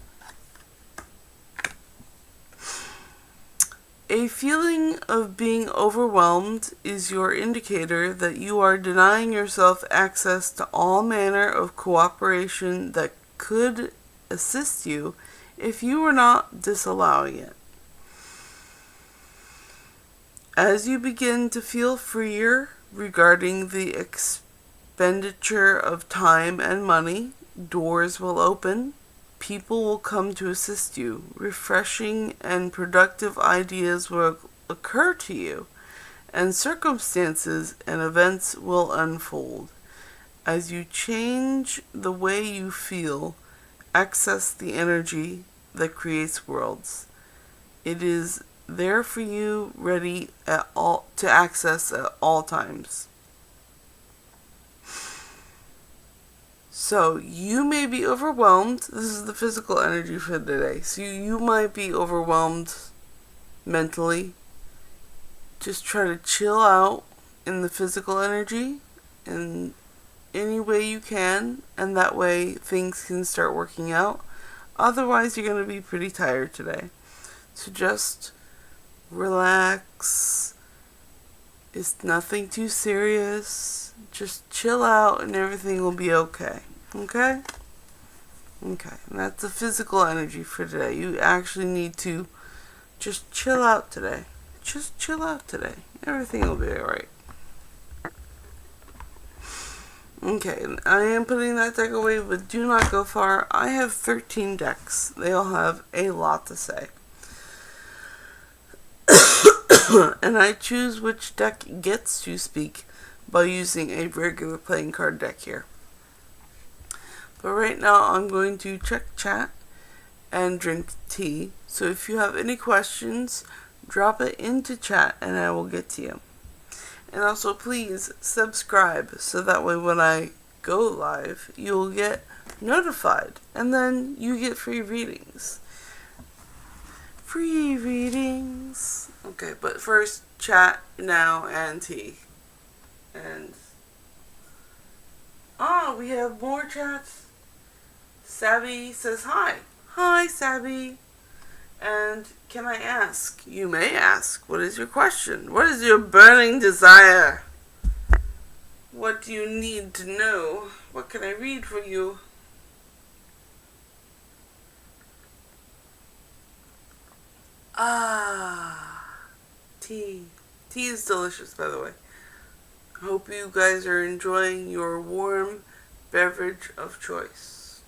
A feeling of being overwhelmed is your indicator that you are denying yourself access to all manner of cooperation that could assist you if you are not disallowing it. As you begin to feel freer regarding the expenditure of time and money, doors will open, people will come to assist you, refreshing and productive ideas will occur to you, and circumstances and events will unfold. As you change the way you feel, access the energy that creates worlds. It is there for you, ready to access at all times. So you may be overwhelmed. This is the physical energy for today. So you might be overwhelmed mentally. Just try to chill out in the physical energy in any way you can, and that way things can start working out. Otherwise, you're going to be pretty tired today. So just relax. It's nothing too serious. Just chill out and everything will be okay. Okay? Okay. And that's the physical energy for today. You actually need to just chill out today. Just chill out today. Everything will be alright. Okay, I am putting that deck away, but do not go far. I have 13 decks. They all have a lot to say. And I choose which deck gets to speak by using a regular playing card deck here. But right now I'm going to check chat and drink tea. So if you have any questions, drop it into chat and I will get to you. And also please subscribe so that way when I go live, you'll get notified. And then you get free readings. Free readings. Okay, but first chat now and tea. And we have more chats. Savvy says hi. Hi, Savvy. And can I ask? You may ask. What is your question? What is your burning desire? What do you need to know? What can I read for you? Tea. Tea is delicious, by the way. I hope you guys are enjoying your warm beverage of choice.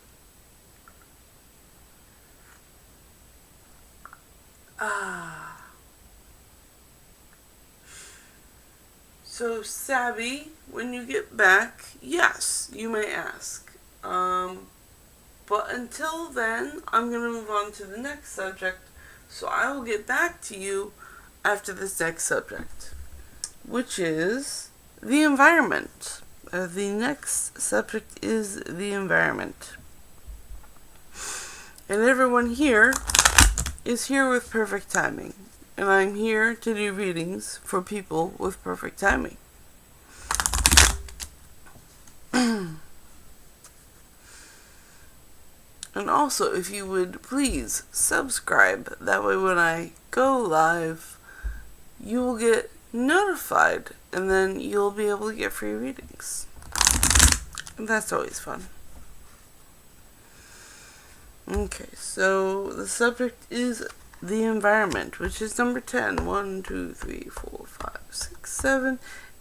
So, Savvy, when you get back, yes, you may ask. But until then, I'm going to move on to the next subject. So I will get back to you after this next subject, which is the environment. The next subject is the environment. And everyone here is here with perfect timing. And I'm here to do readings for people with perfect timing. And also, if you would please subscribe, that way when I go live, you will get notified, and then you'll be able to get free readings. And that's always fun. Okay, so the subject is the environment, which is number 10. 1, 2, 3, 4, 5, 6, 7,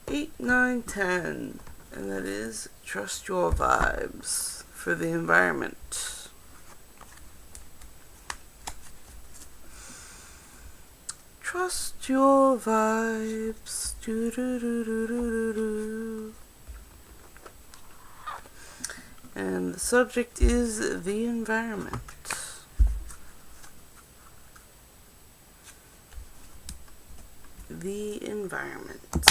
8, 9, 10. And that is Trust Your Vibes for the environment. Trust your vibes. Do, do, do, do, do, do. And the subject is the environment. The environment. I'm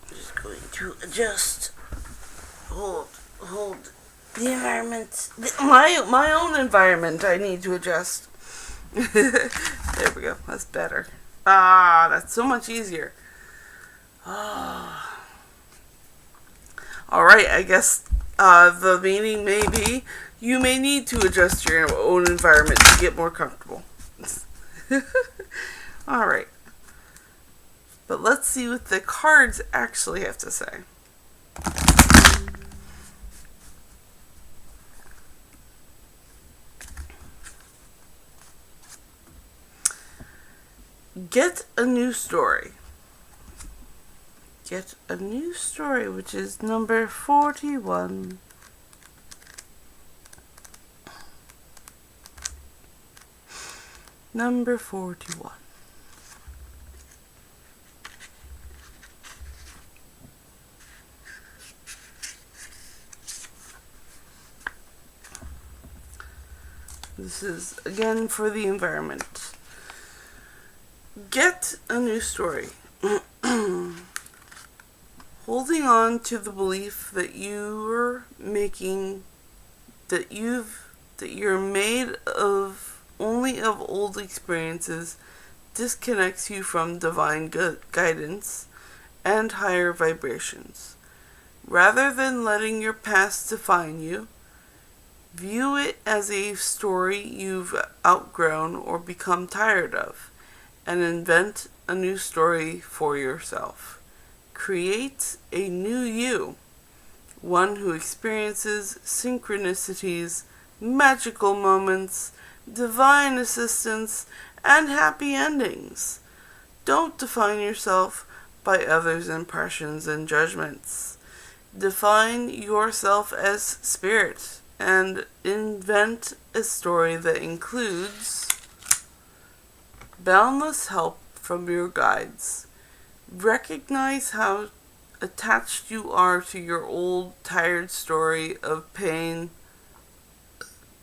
just going to adjust. Hold. The environment. My own environment I need to adjust. There we go. That's better. That's so much easier. Alright, I guess the meaning may be you may need to adjust your own environment to get more comfortable. Alright. But let's see what the cards actually have to say. Get a New Story. Get a New Story, which is number 41. Number 41. This is again for the environment. Get a new story. Holding on to the belief that you're made of only of old experiences disconnects you from divine guidance and higher vibrations. Rather than letting your past define you, view it as a story you've outgrown or become tired of, and invent a new story for yourself. Create a new you, one who experiences synchronicities, magical moments, divine assistance, and happy endings. Don't define yourself by others' impressions and judgments. Define yourself as spirit and invent a story that includes boundless help from your guides. Recognize how attached you are to your old, tired story of pain,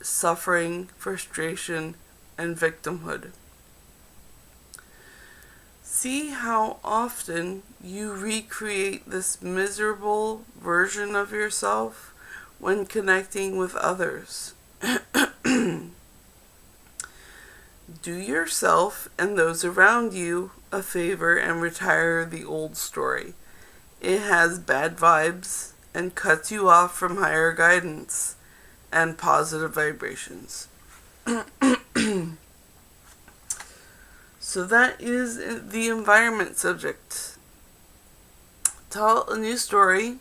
suffering, frustration, and victimhood. See how often you recreate this miserable version of yourself when connecting with others. Do yourself and those around you a favor and retire the old story. It has bad vibes and cuts you off from higher guidance and positive vibrations. So that is the environment subject. Tell a new story.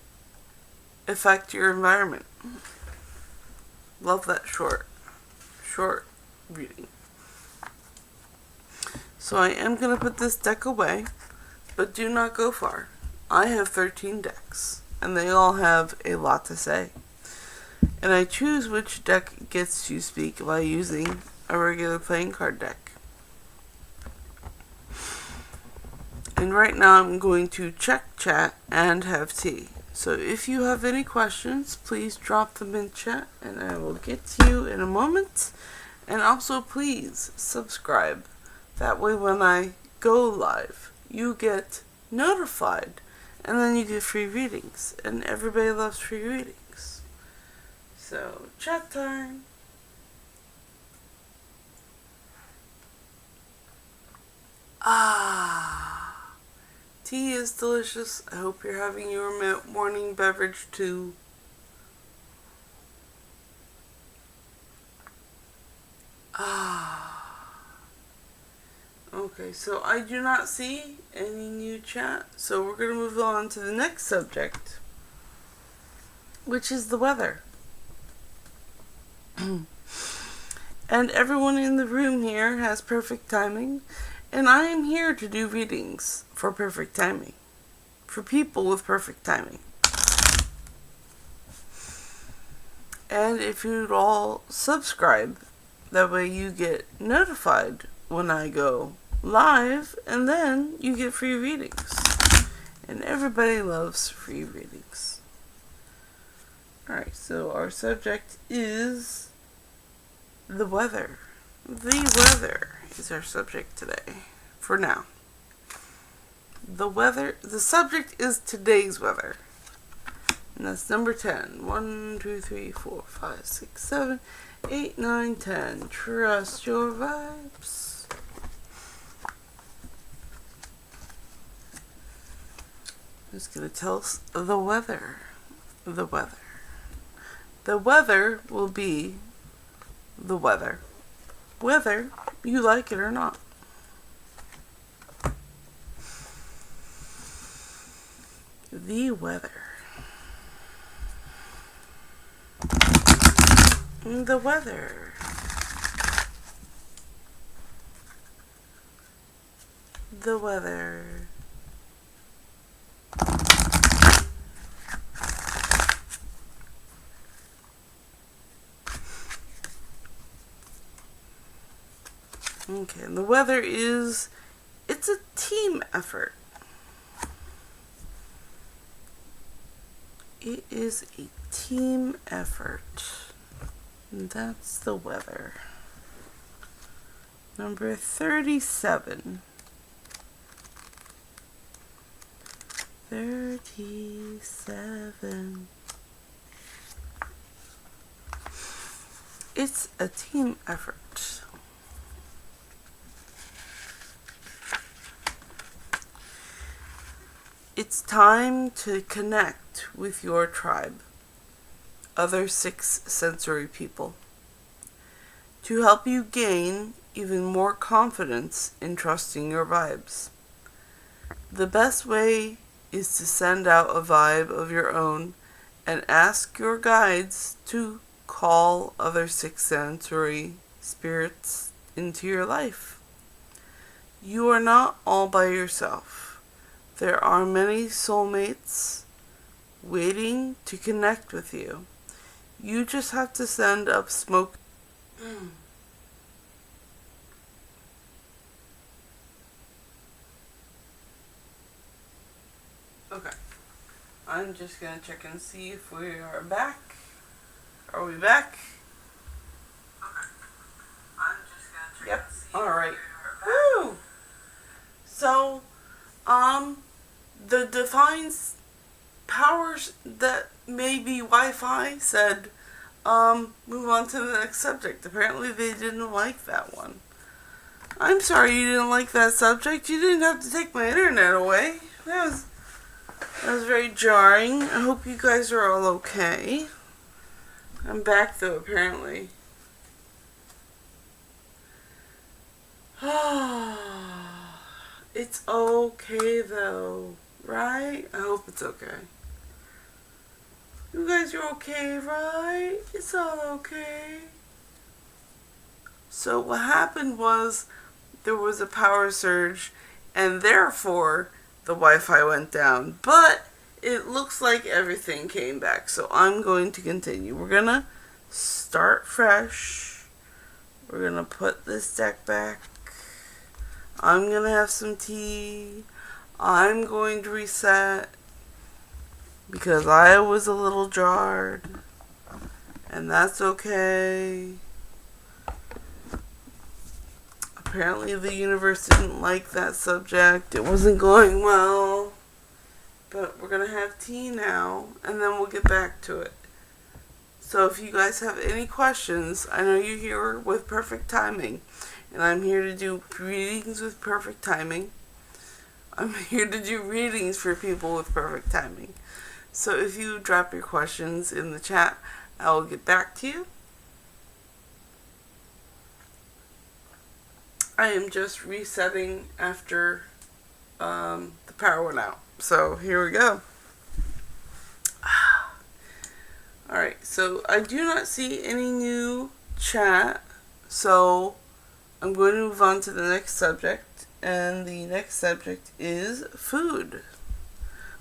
Affect your environment. Love that short reading. So I am going to put this deck away, but do not go far. I have 13 decks, and they all have a lot to say. And I choose which deck gets to speak by using a regular playing card deck. And right now I'm going to check chat and have tea. So if you have any questions, please drop them in chat and I will get to you in a moment. And also please subscribe. That way when I go live, you get notified. And then you get free readings. And everybody loves free readings. So, chat time. Tea is delicious. I hope you're having your morning beverage too. Okay, so I do not see any new chat, so we're going to move on to the next subject, which is the weather. And everyone in the room here has perfect timing, and I am here to do readings for perfect timing, for people with perfect timing. And if you'd all subscribe, that way you get notified when I go live, and then you get free readings. And everybody loves free readings. Alright, so our subject is the weather. The weather is our subject today, for now. The subject is today's weather. And that's number 10. 1, 2, 3, 4, 5, 6, 7, 8, 9, 10. Trust your vibes. I'm just going to tell us the weather. The weather. The weather will be the weather. Whether you like it or not. The weather. The weather. the weather. Okay, and the weather is, it's a team effort. It is a team effort. And that's the weather. Number 37. 37. It's a team effort. It's time to connect with your tribe, other sixth sensory people, to help you gain even more confidence in trusting your vibes. The best way is to send out a vibe of your own and ask your guides to call other sixth sensory spirits into your life. You are not all by yourself. There are many soulmates waiting to connect with you. You just have to send up smoke. Okay. I'm just gonna check and see if we are back. Are we back? Okay. I'm just gonna check and see. Yep. Alright. Woo! So, the Divine Powers that may be Wi-Fi said, move on to the next subject. Apparently they didn't like that one. I'm sorry you didn't like that subject. You didn't have to take my internet away. That was very jarring. I hope you guys are all okay. I'm back though, apparently. It's okay though, right? I hope it's okay. You guys are okay, right? It's all okay. So what happened was there was a power surge and therefore the Wi-Fi went down. But it looks like everything came back. So I'm going to continue. We're going to start fresh. We're going to put this deck back. I'm going to have some tea. I'm going to reset because I was a little jarred. And that's okay. Apparently the universe didn't like that subject. It wasn't going well. But we're going to have tea now and then we'll get back to it. So if you guys have any questions, I know you're here with Perfect Timing. And I'm here to do readings with perfect timing. I'm here to do readings for people with perfect timing. So if you drop your questions in the chat, I will get back to you. I am just resetting after the power went out. So here we go. Alright, so I do not see any new chat. So I'm going to move on to the next subject, and the next subject is food.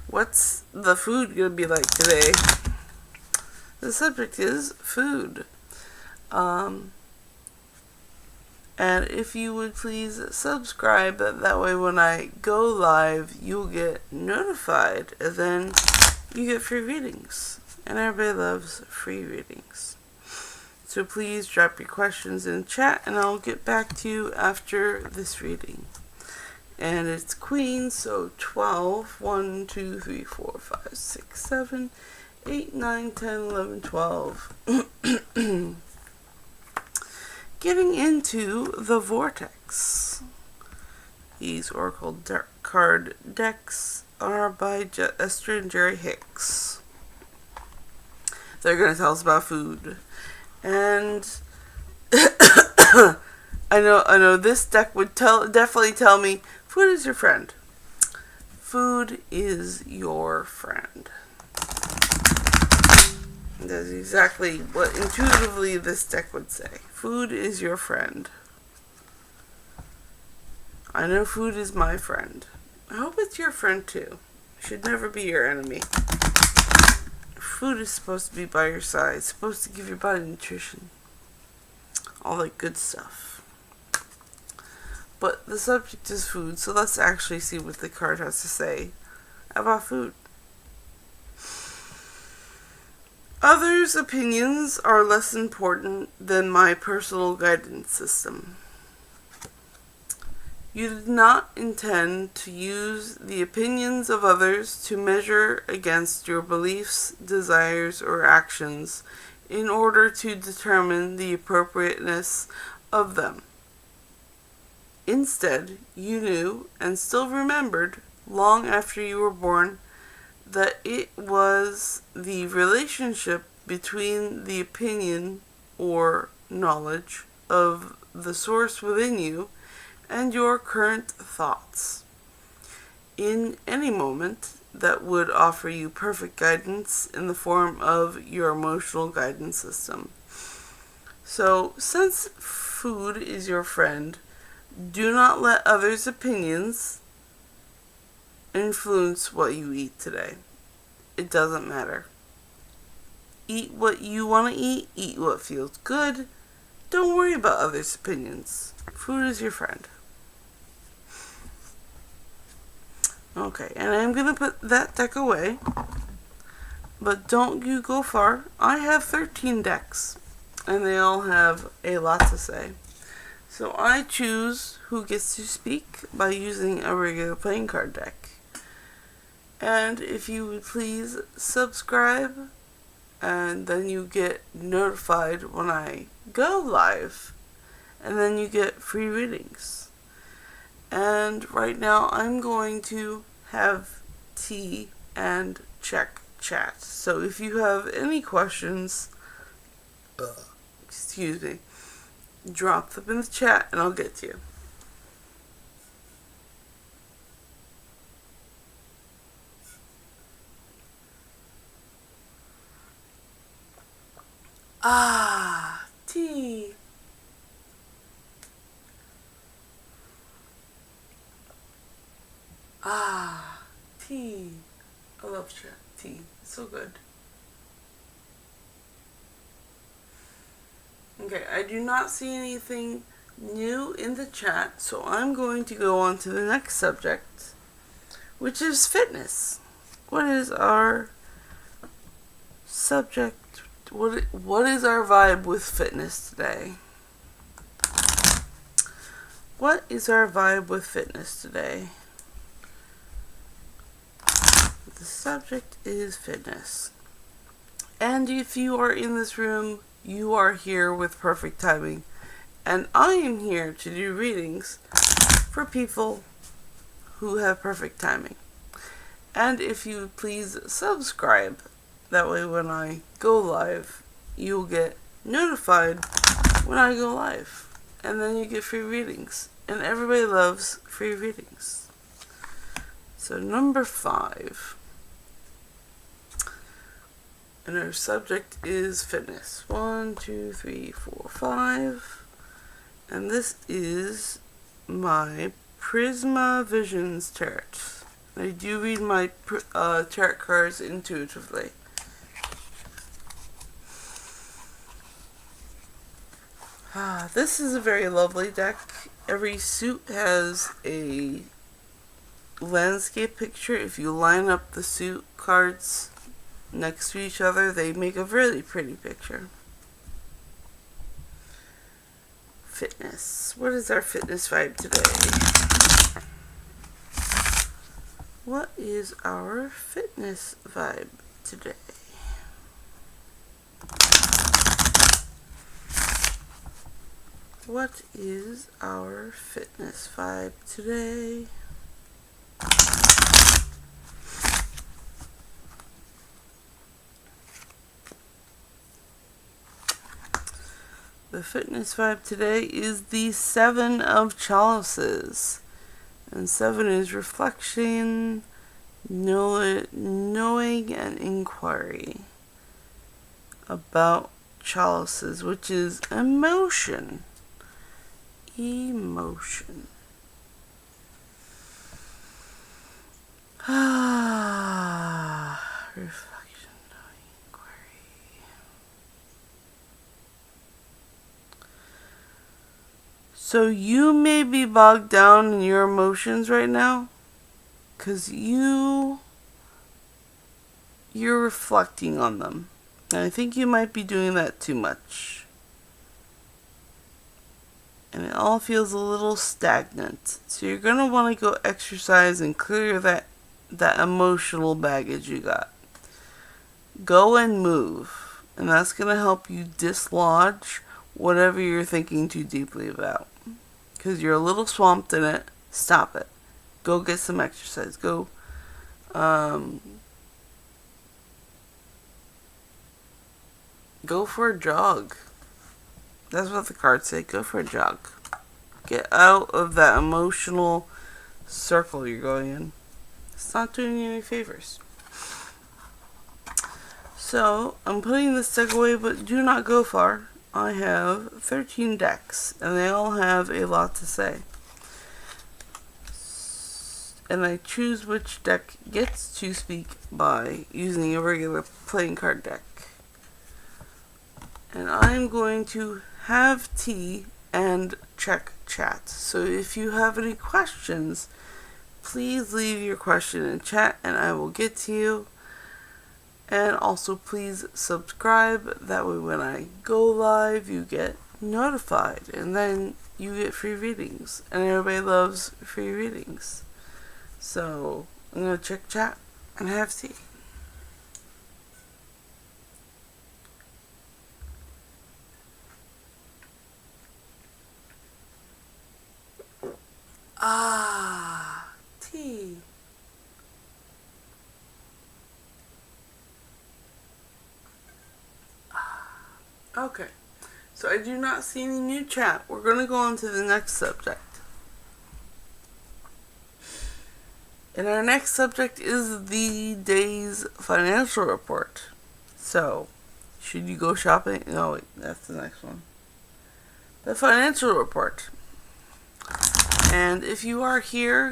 What's the food going to be like today? The subject is food. And if you would please subscribe, that way when I go live, you'll get notified, and then you get free readings. And everybody loves free readings. So please drop your questions in chat and I'll get back to you after this reading. And it's Queen, so 12, 1, 2, 3, 4, 5, 6, 7, 8, 9, 10, 11, 12. Getting into the Vortex. These Oracle card decks are by Esther and Jerry Hicks. They're going to tell us about food. And I know this deck would definitely tell me food is your friend. Food is your friend. And that's exactly what intuitively this deck would say. Food is your friend. I know food is my friend. I hope it's your friend too. It should never be your enemy. Food is supposed to be by your side. It's supposed to give your body nutrition. All that good stuff. But the subject is food, so let's actually see what the card has to say about food. Others' opinions are less important than my personal guidance system. You did not intend to use the opinions of others to measure against your beliefs, desires, or actions in order to determine the appropriateness of them. Instead, you knew and still remembered, long after you were born, that it was the relationship between the opinion or knowledge of the source within you and your current thoughts. In any moment, that would offer you perfect guidance in the form of your emotional guidance system. So, since food is your friend, do not let others' opinions influence what you eat today. It doesn't matter. Eat what you want to eat what feels good. Don't worry about others' opinions. Food is your friend. Okay, and I'm going to put that deck away. But don't you go far. I have 13 decks, and they all have a lot to say. So I choose who gets to speak by using a regular playing card deck. And if you would please subscribe, and then you get notified when I go live, and then you get free readings. And right now I'm going to have tea and check chat. So if you have any questions, excuse me, drop them in the chat and I'll get to you. Tea. Tea. I love tea. It's so good. Okay, I do not see anything new in the chat, so I'm going to go on to the next subject, which is fitness. What is our subject? What is our vibe with fitness today? What is our vibe with fitness today? The subject is fitness. And if you are in this room, you are here with perfect timing. And I am here to do readings for people who have perfect timing. And if you would please subscribe, that way when I go live, you'll get notified when I go live. And then you get free readings. And everybody loves free readings. So number 5. And our subject is fitness. 1, 2, 3, 4, 5. And this is my Prisma Visions tarot. I do read my tarot cards intuitively. This is a very lovely deck. Every suit has a landscape picture. If you line up the suit cards next to each other, they make a really pretty picture. Fitness. What is our fitness vibe today? What is our fitness vibe today? What is our fitness vibe today? The fitness vibe today is the 7 of chalices. And 7 is reflection, knowing, and inquiry about chalices, which is emotion. Emotion. Reflection, inquiry. So you may be bogged down in your emotions right now, because you're reflecting on them. And I think you might be doing that too much. And it all feels a little stagnant. So you're going to want to go exercise and clear that emotional baggage you got. Go and move. And that's going to help you dislodge whatever you're thinking too deeply about. Because you're a little swamped in it. Stop it. Go get some exercise. Go for a jog. That's what the cards say. Go for a jog. Get out of that emotional circle you're going in. It's not doing you any favors. So, I'm putting this deck away, but do not go far. I have 13 decks, and they all have a lot to say. And I choose which deck gets to speak by using a regular playing card deck. And I'm going to have tea and check chat. So if you have any questions, please leave your question in chat and I will get to you. And also please subscribe. That way when I go live, you get notified. And then you get free readings. And everybody loves free readings. So I'm going to check chat and have tea. Tea. Okay, so I do not see any new chat. We're going to go on to the next subject. And our next subject is the day's financial report. So, should you go shopping? No, wait, that's the next one. The financial report. And if you are here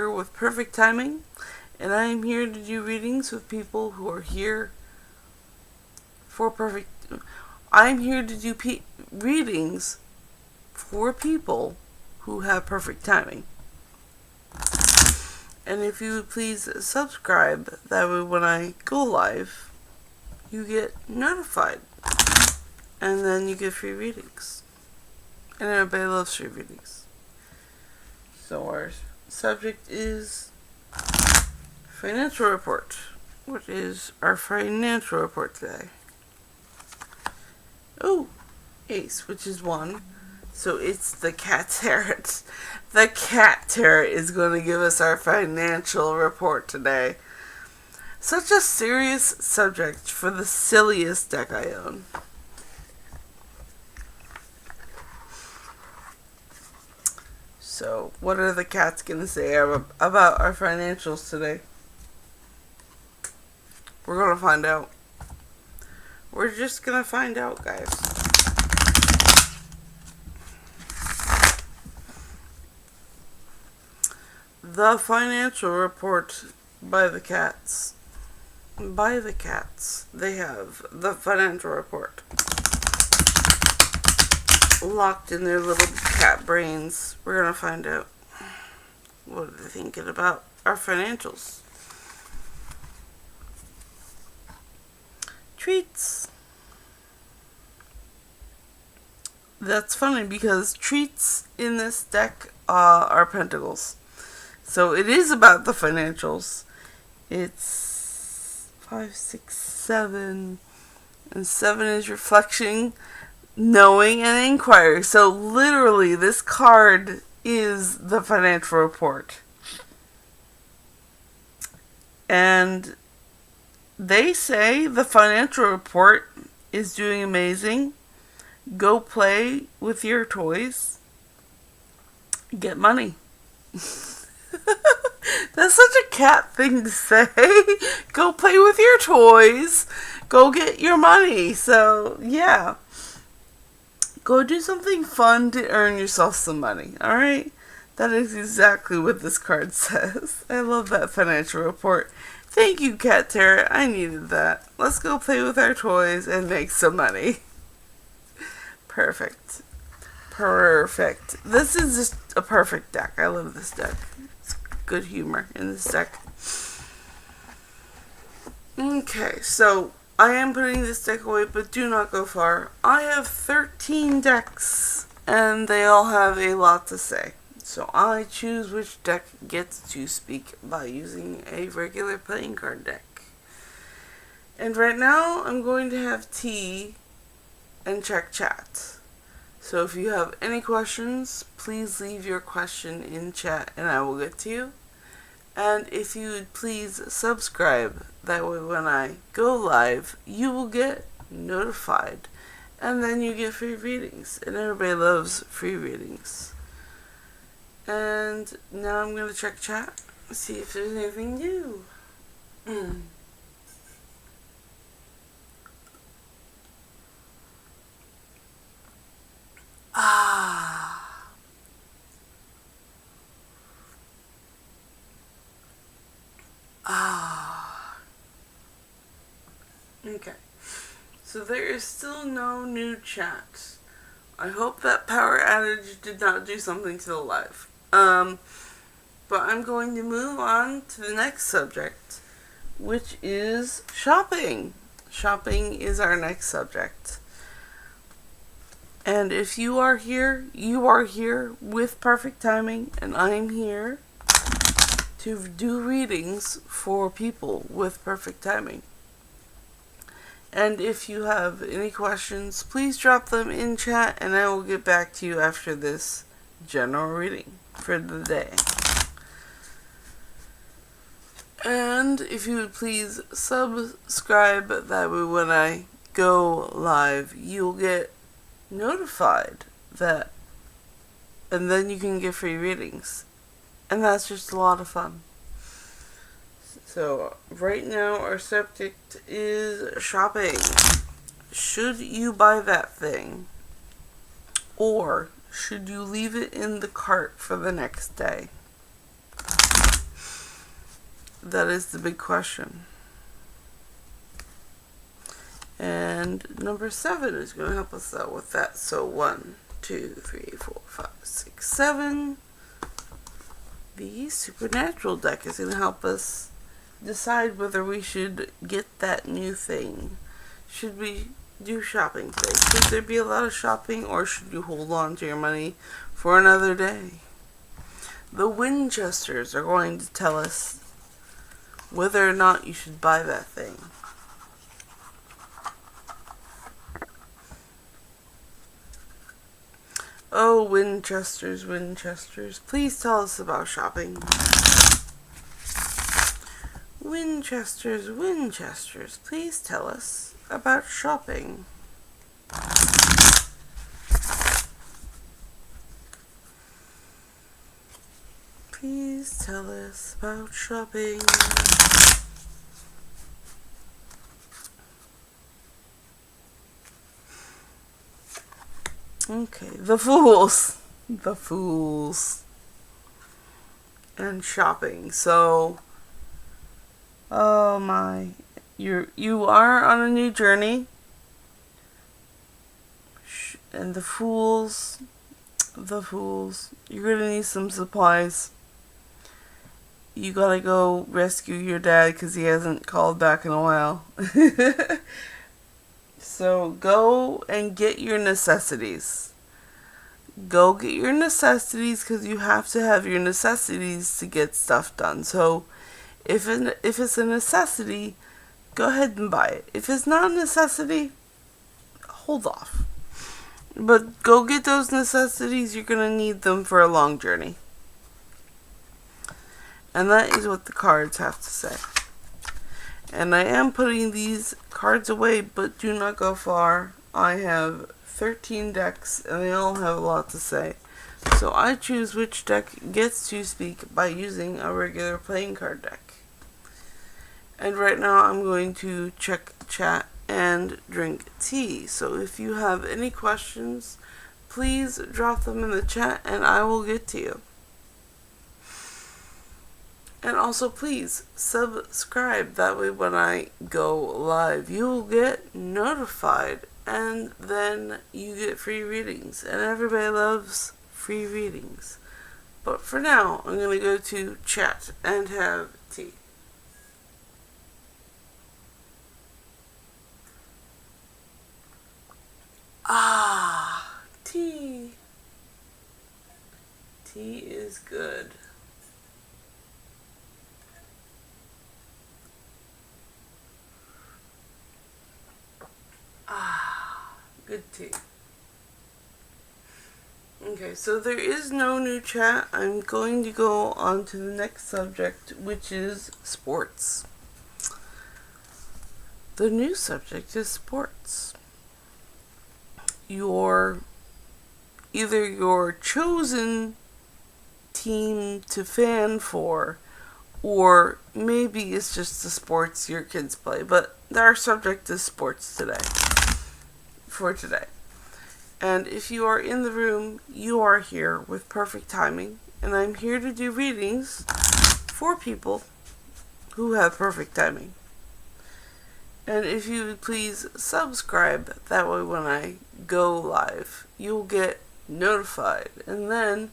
with perfect timing. And I am here to do readings with people who are here for perfect... I'm here to do readings for people who have perfect timing. And if you would please subscribe, that way when I go live, you get notified. And then you get free readings. And everybody loves free readings. So our subject is financial report. What is our financial report today? Oh, Ace, which is 1. So it's the Cat Tarot. The Cat Tarot is going to give us our financial report today. Such a serious subject for the silliest deck I own. So, what are the cats going to say about our financials today? We're going to find out. We're just going to find out, guys. The financial report by the cats. By the cats. They have the financial report. Locked in their little cat brains. We're going to find out. What are they thinking about our financials? Treats. That's funny because treats in this deck are pentacles. So it is about the financials. It's 5, 6, 7. And 7 is reflection, knowing, and inquiry. So literally this card is the financial report. And they say the financial report is doing amazing. Go play with your toys. Get money. That's such a cat thing to say. Go play with your toys. Go get your money. So, yeah. Go do something fun to earn yourself some money. Alright? That is exactly what this card says. I love that financial report. Thank you, Cat Terror. I needed that. Let's go play with our toys and make some money. Perfect. Perfect. This is just a perfect deck. I love this deck. It's good humor in this deck. Okay, so I am putting this deck away, but do not go far. I have 13 decks, and they all have a lot to say. So I choose which deck gets to speak by using a regular playing card deck. And right now, I'm going to have tea and check chat. So if you have any questions, please leave your question in chat and I will get to you. And if you would please subscribe, that way when I go live, you will get notified. And then you get free readings. And everybody loves free readings. And now I'm going to check chat, see if there's anything new. Okay. So there is still no new chat. I hope that power outage did not do something to the live. But I'm going to move on to the next subject, which is shopping. Shopping is our next subject. And if you are here with perfect timing, and I'm here to do readings for people with perfect timing. And if you have any questions, please drop them in chat and I will get back to you after this general reading for the day. And if you would please subscribe, that way when I go live, you'll get notified that, and then you can get free readings. And that's just a lot of fun. So, right now our subject is shopping. Should you buy that thing? Or should you leave it in the cart for the next day? That is the big question. And number 7 is going to help us out with that. So 1, 2, 3, 4, 5, 6, 7. The Supernatural deck is going to help us decide whether we should get that new thing. Should we do shopping today? Should there be a lot of shopping, or should you hold on to your money for another day? The Winchesters are going to tell us whether or not you should buy that thing. Oh, Winchesters, Winchesters, please tell us about shopping. Winchesters, Winchesters, please tell us about shopping. Please tell us about shopping. Okay, the Fools. The Fools. And shopping. So, oh my, you are on a new journey, and the fools, you're gonna need some supplies. You gotta go rescue your dad because he hasn't called back in a while. So go and get your necessities. Go get your necessities because you have to have your necessities to get stuff done. So if it's a necessity, go ahead and buy it. If it's not a necessity, hold off. But go get those necessities. You're going to need them for a long journey. And that is what the cards have to say. And I am putting these cards away, but do not go far. I have 13 decks, and they all have a lot to say. So I choose which deck gets to speak by using a regular playing card deck. And right now I'm going to check chat and drink tea. So if you have any questions, please drop them in the chat and I will get to you. And also, please subscribe. That way, when I go live, you'll get notified. And then you get free readings. And everybody loves free readings. But for now, I'm going to go to chat and have tea. Ah, tea. Tea is good. Ah, good tea. Okay, so there is no new chat. I'm going to go on to the next subject, which is sports. The new subject is sports. Either your chosen team to fan for, or maybe it's just the sports your kids play. But our subject is sports today. For today. And if you are in the room, you are here with perfect timing. And I'm here to do readings for people who have perfect timing. And if you would please subscribe, that way when I go live, you'll get notified. And then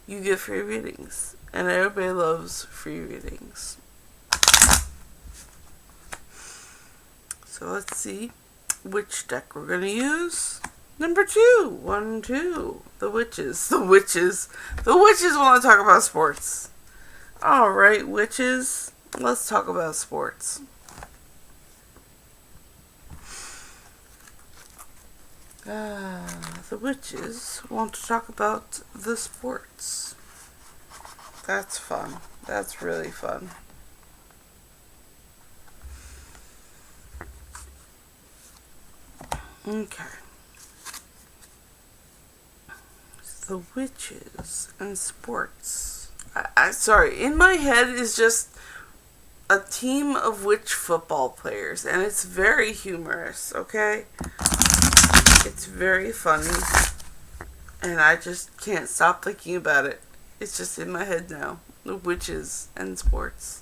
you get free readings. And everybody loves free readings. So let's see which deck we're going to use. Number 2. 1, 2. The witches. The witches want to talk about sports. Alright, witches. Let's talk about sports. The witches want to talk about the sports. That's fun. That's really fun. Okay. The witches and sports. Sorry, in my head is just a team of witch football players, and it's very humorous, okay? It's very funny, and I just can't stop thinking about it. It's just in my head now. The witches and sports.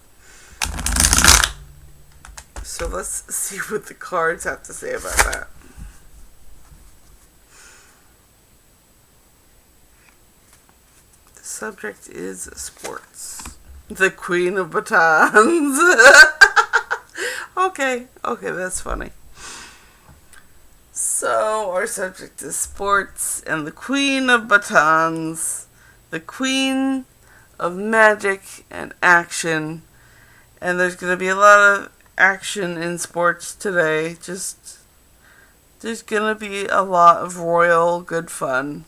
So let's see what the cards have to say about that. The subject is sports. The Queen of Batons. Okay, that's funny. So, our subject is sports, and the Queen of Batons, the Queen of Magic and Action, and there's going to be a lot of action in sports today. There's going to be a lot of royal good fun,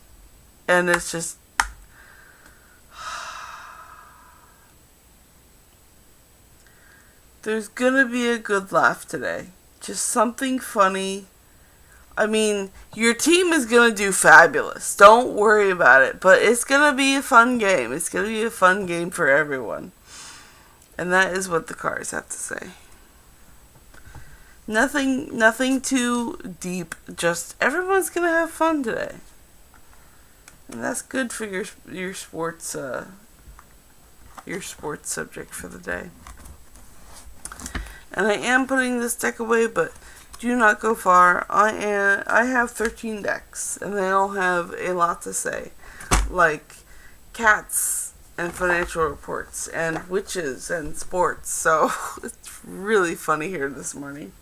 and it's just, there's going to be a good laugh today. Just something funny. I mean, your team is going to do fabulous. Don't worry about it. But it's going to be a fun game. It's going to be a fun game for everyone. And that is what the cards have to say. Nothing too deep. Just everyone's going to have fun today. And that's good for your sports subject for the day. And I am putting this deck away, but do not go far. I have 13 decks, and they all have a lot to say, like cats and financial reports and witches and sports. So it's really funny here this morning.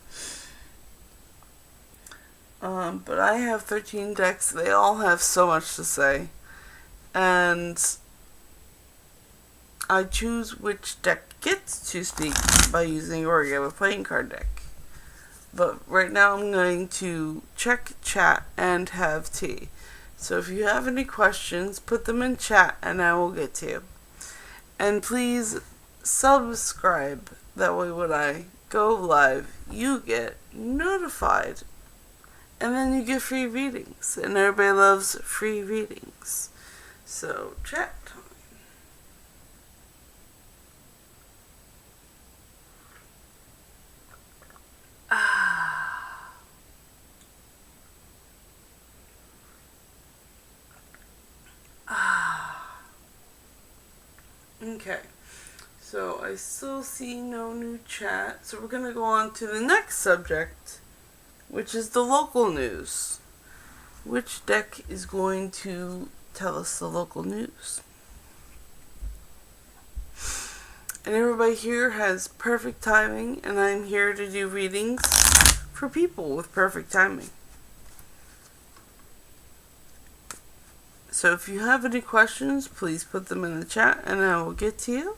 But I have 13 decks. They all have so much to say, and I choose which deck gets to speak by using your regular playing card deck. But right now I'm going to check chat and have tea. So if you have any questions, put them in chat and I will get to you. And please subscribe. That way when I go live, you get notified. And then you get free readings. And everybody loves free readings. So chat time. Okay, So I still see no new chat. So we're going to go on to the next subject, which is the local news. Which deck is going to tell us the local news? And everybody here has perfect timing, and I'm here to do readings for people with perfect timing. So if you have any questions, please put them in the chat and I will get to you.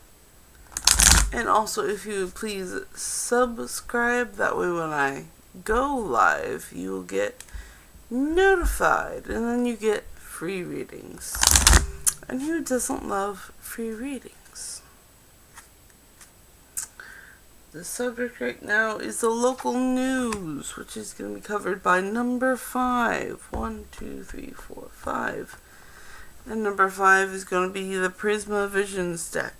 And also, if you would please subscribe, that way when I go live, you will get notified, and then you get free readings. And who doesn't love free readings? The subject right now is the local news, which is going to be covered by number 5. 1, 2, 3, 4, 5. And number 5 is going to be the Prisma Visions deck.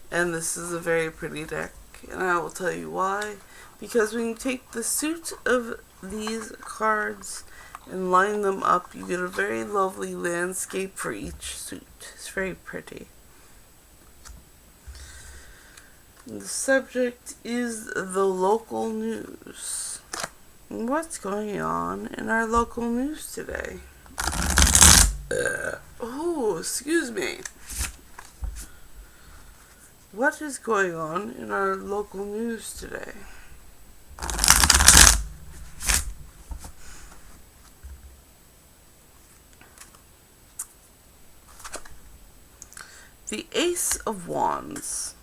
And this is a very pretty deck, and I will tell you why. Because when you take the suit of these cards and line them up, you get a very lovely landscape for each suit. It's very pretty. The subject is the local news. What's going on in our local news today? Oh, excuse me. What is going on in our local news today? The Ace of Wands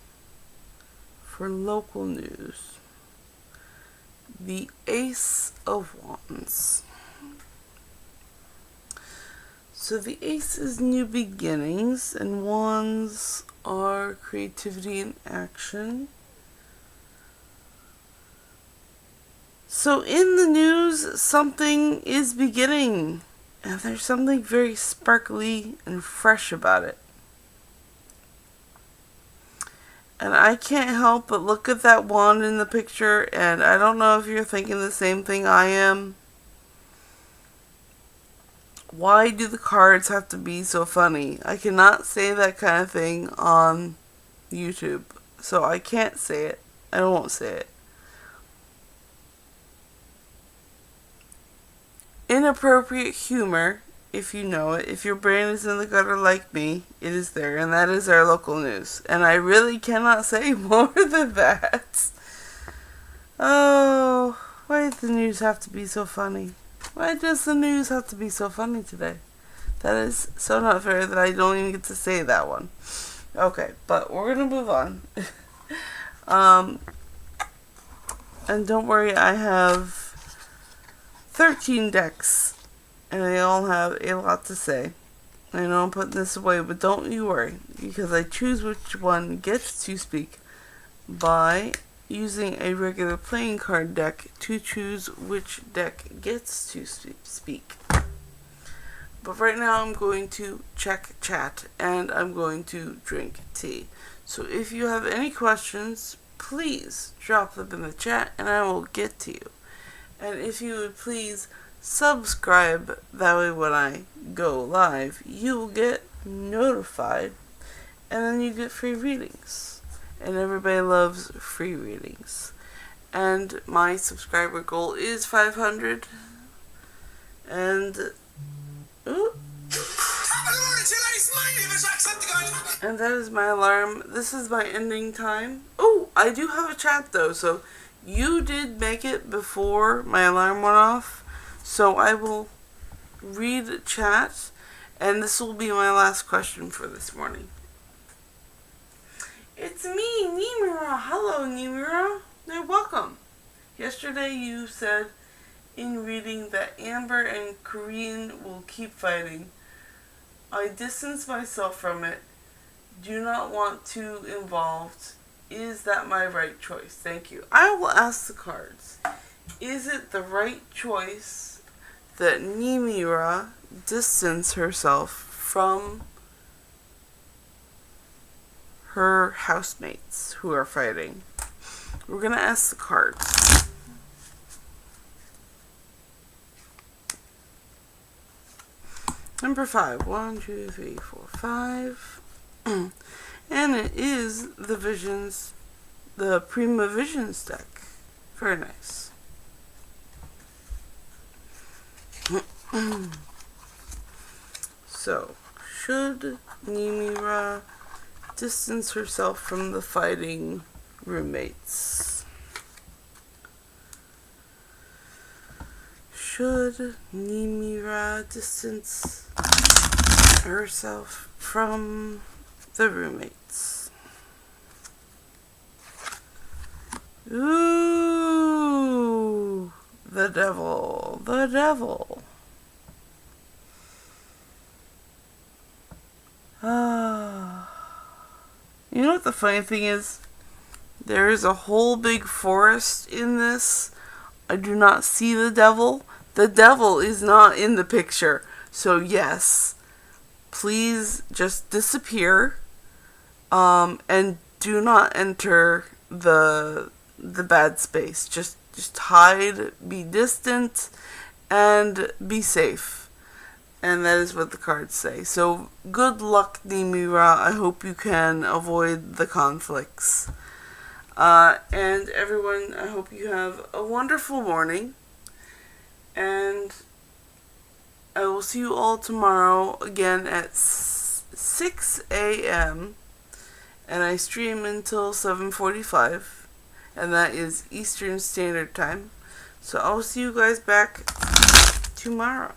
for local news. The Ace of Wands. So the Ace is new beginnings, and Wands are creativity and action. So in the news, something is beginning, and there's something very sparkly and fresh about it. And I can't help but look at that wand in the picture, and I don't know if you're thinking the same thing I am. Why do the cards have to be so funny? I cannot say that kind of thing on YouTube, so I can't say it. I won't say it. Inappropriate humor, if you know it. If your brain is in the gutter like me, it is there, and that is our local news. And I really cannot say more than that. Oh, why does the news have to be so funny? Why does the news have to be so funny today? That is so not fair that I don't even get to say that one. Okay, but we're going to move on. And don't worry, I have 13 decks, and they all have a lot to say. I know I'm putting this away, but don't you worry, because I choose which one gets to speak by using a regular playing card deck to choose which deck gets to speak. But right now I'm going to check chat, and I'm going to drink tea. So if you have any questions, please drop them in the chat and I will get to you. And if you would please subscribe, that way when I go live, you will get notified, and then you get free readings. And everybody loves free readings. And my subscriber goal is 500. And and that is my alarm. This is my ending time. Oh, I do have a chat though, so you did make it before my alarm went off. So I will read chat, and this will be my last question for this morning. It's me, Nimura. Hello, Nimura. You're welcome. Yesterday you said in reading that Amber and Korean will keep fighting. I distance myself from it. Do not want to involved. Is that my right choice? Thank you. I will ask the cards. Is it the right choice that Nimura distance herself from her housemates who are fighting? We're going to ask the cards. Number 5. 1, 2, 3, 4, 5. And it is the Prima Visions deck. Very nice. So, should Nimira distance herself from the fighting roommates? Should Nimira distance herself from the roommates? Ooh, the devil, the devil. You know what the funny thing is? There is a whole big forest in this. I do not see the devil. The devil is not in the picture. So yes, please just disappear. And do not enter the bad space. Just hide, be distant, and be safe. And that is what the cards say. So, good luck, Nimira. I hope you can avoid the conflicts. And everyone, I hope you have a wonderful morning. And I will see you all tomorrow again at 6 a.m. And I stream until 7:45. And that is Eastern Standard Time. So, I'll see you guys back tomorrow.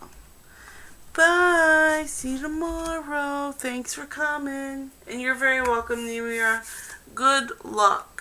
Bye. See you tomorrow. Thanks for coming. And you're very welcome, Nimira. Good luck.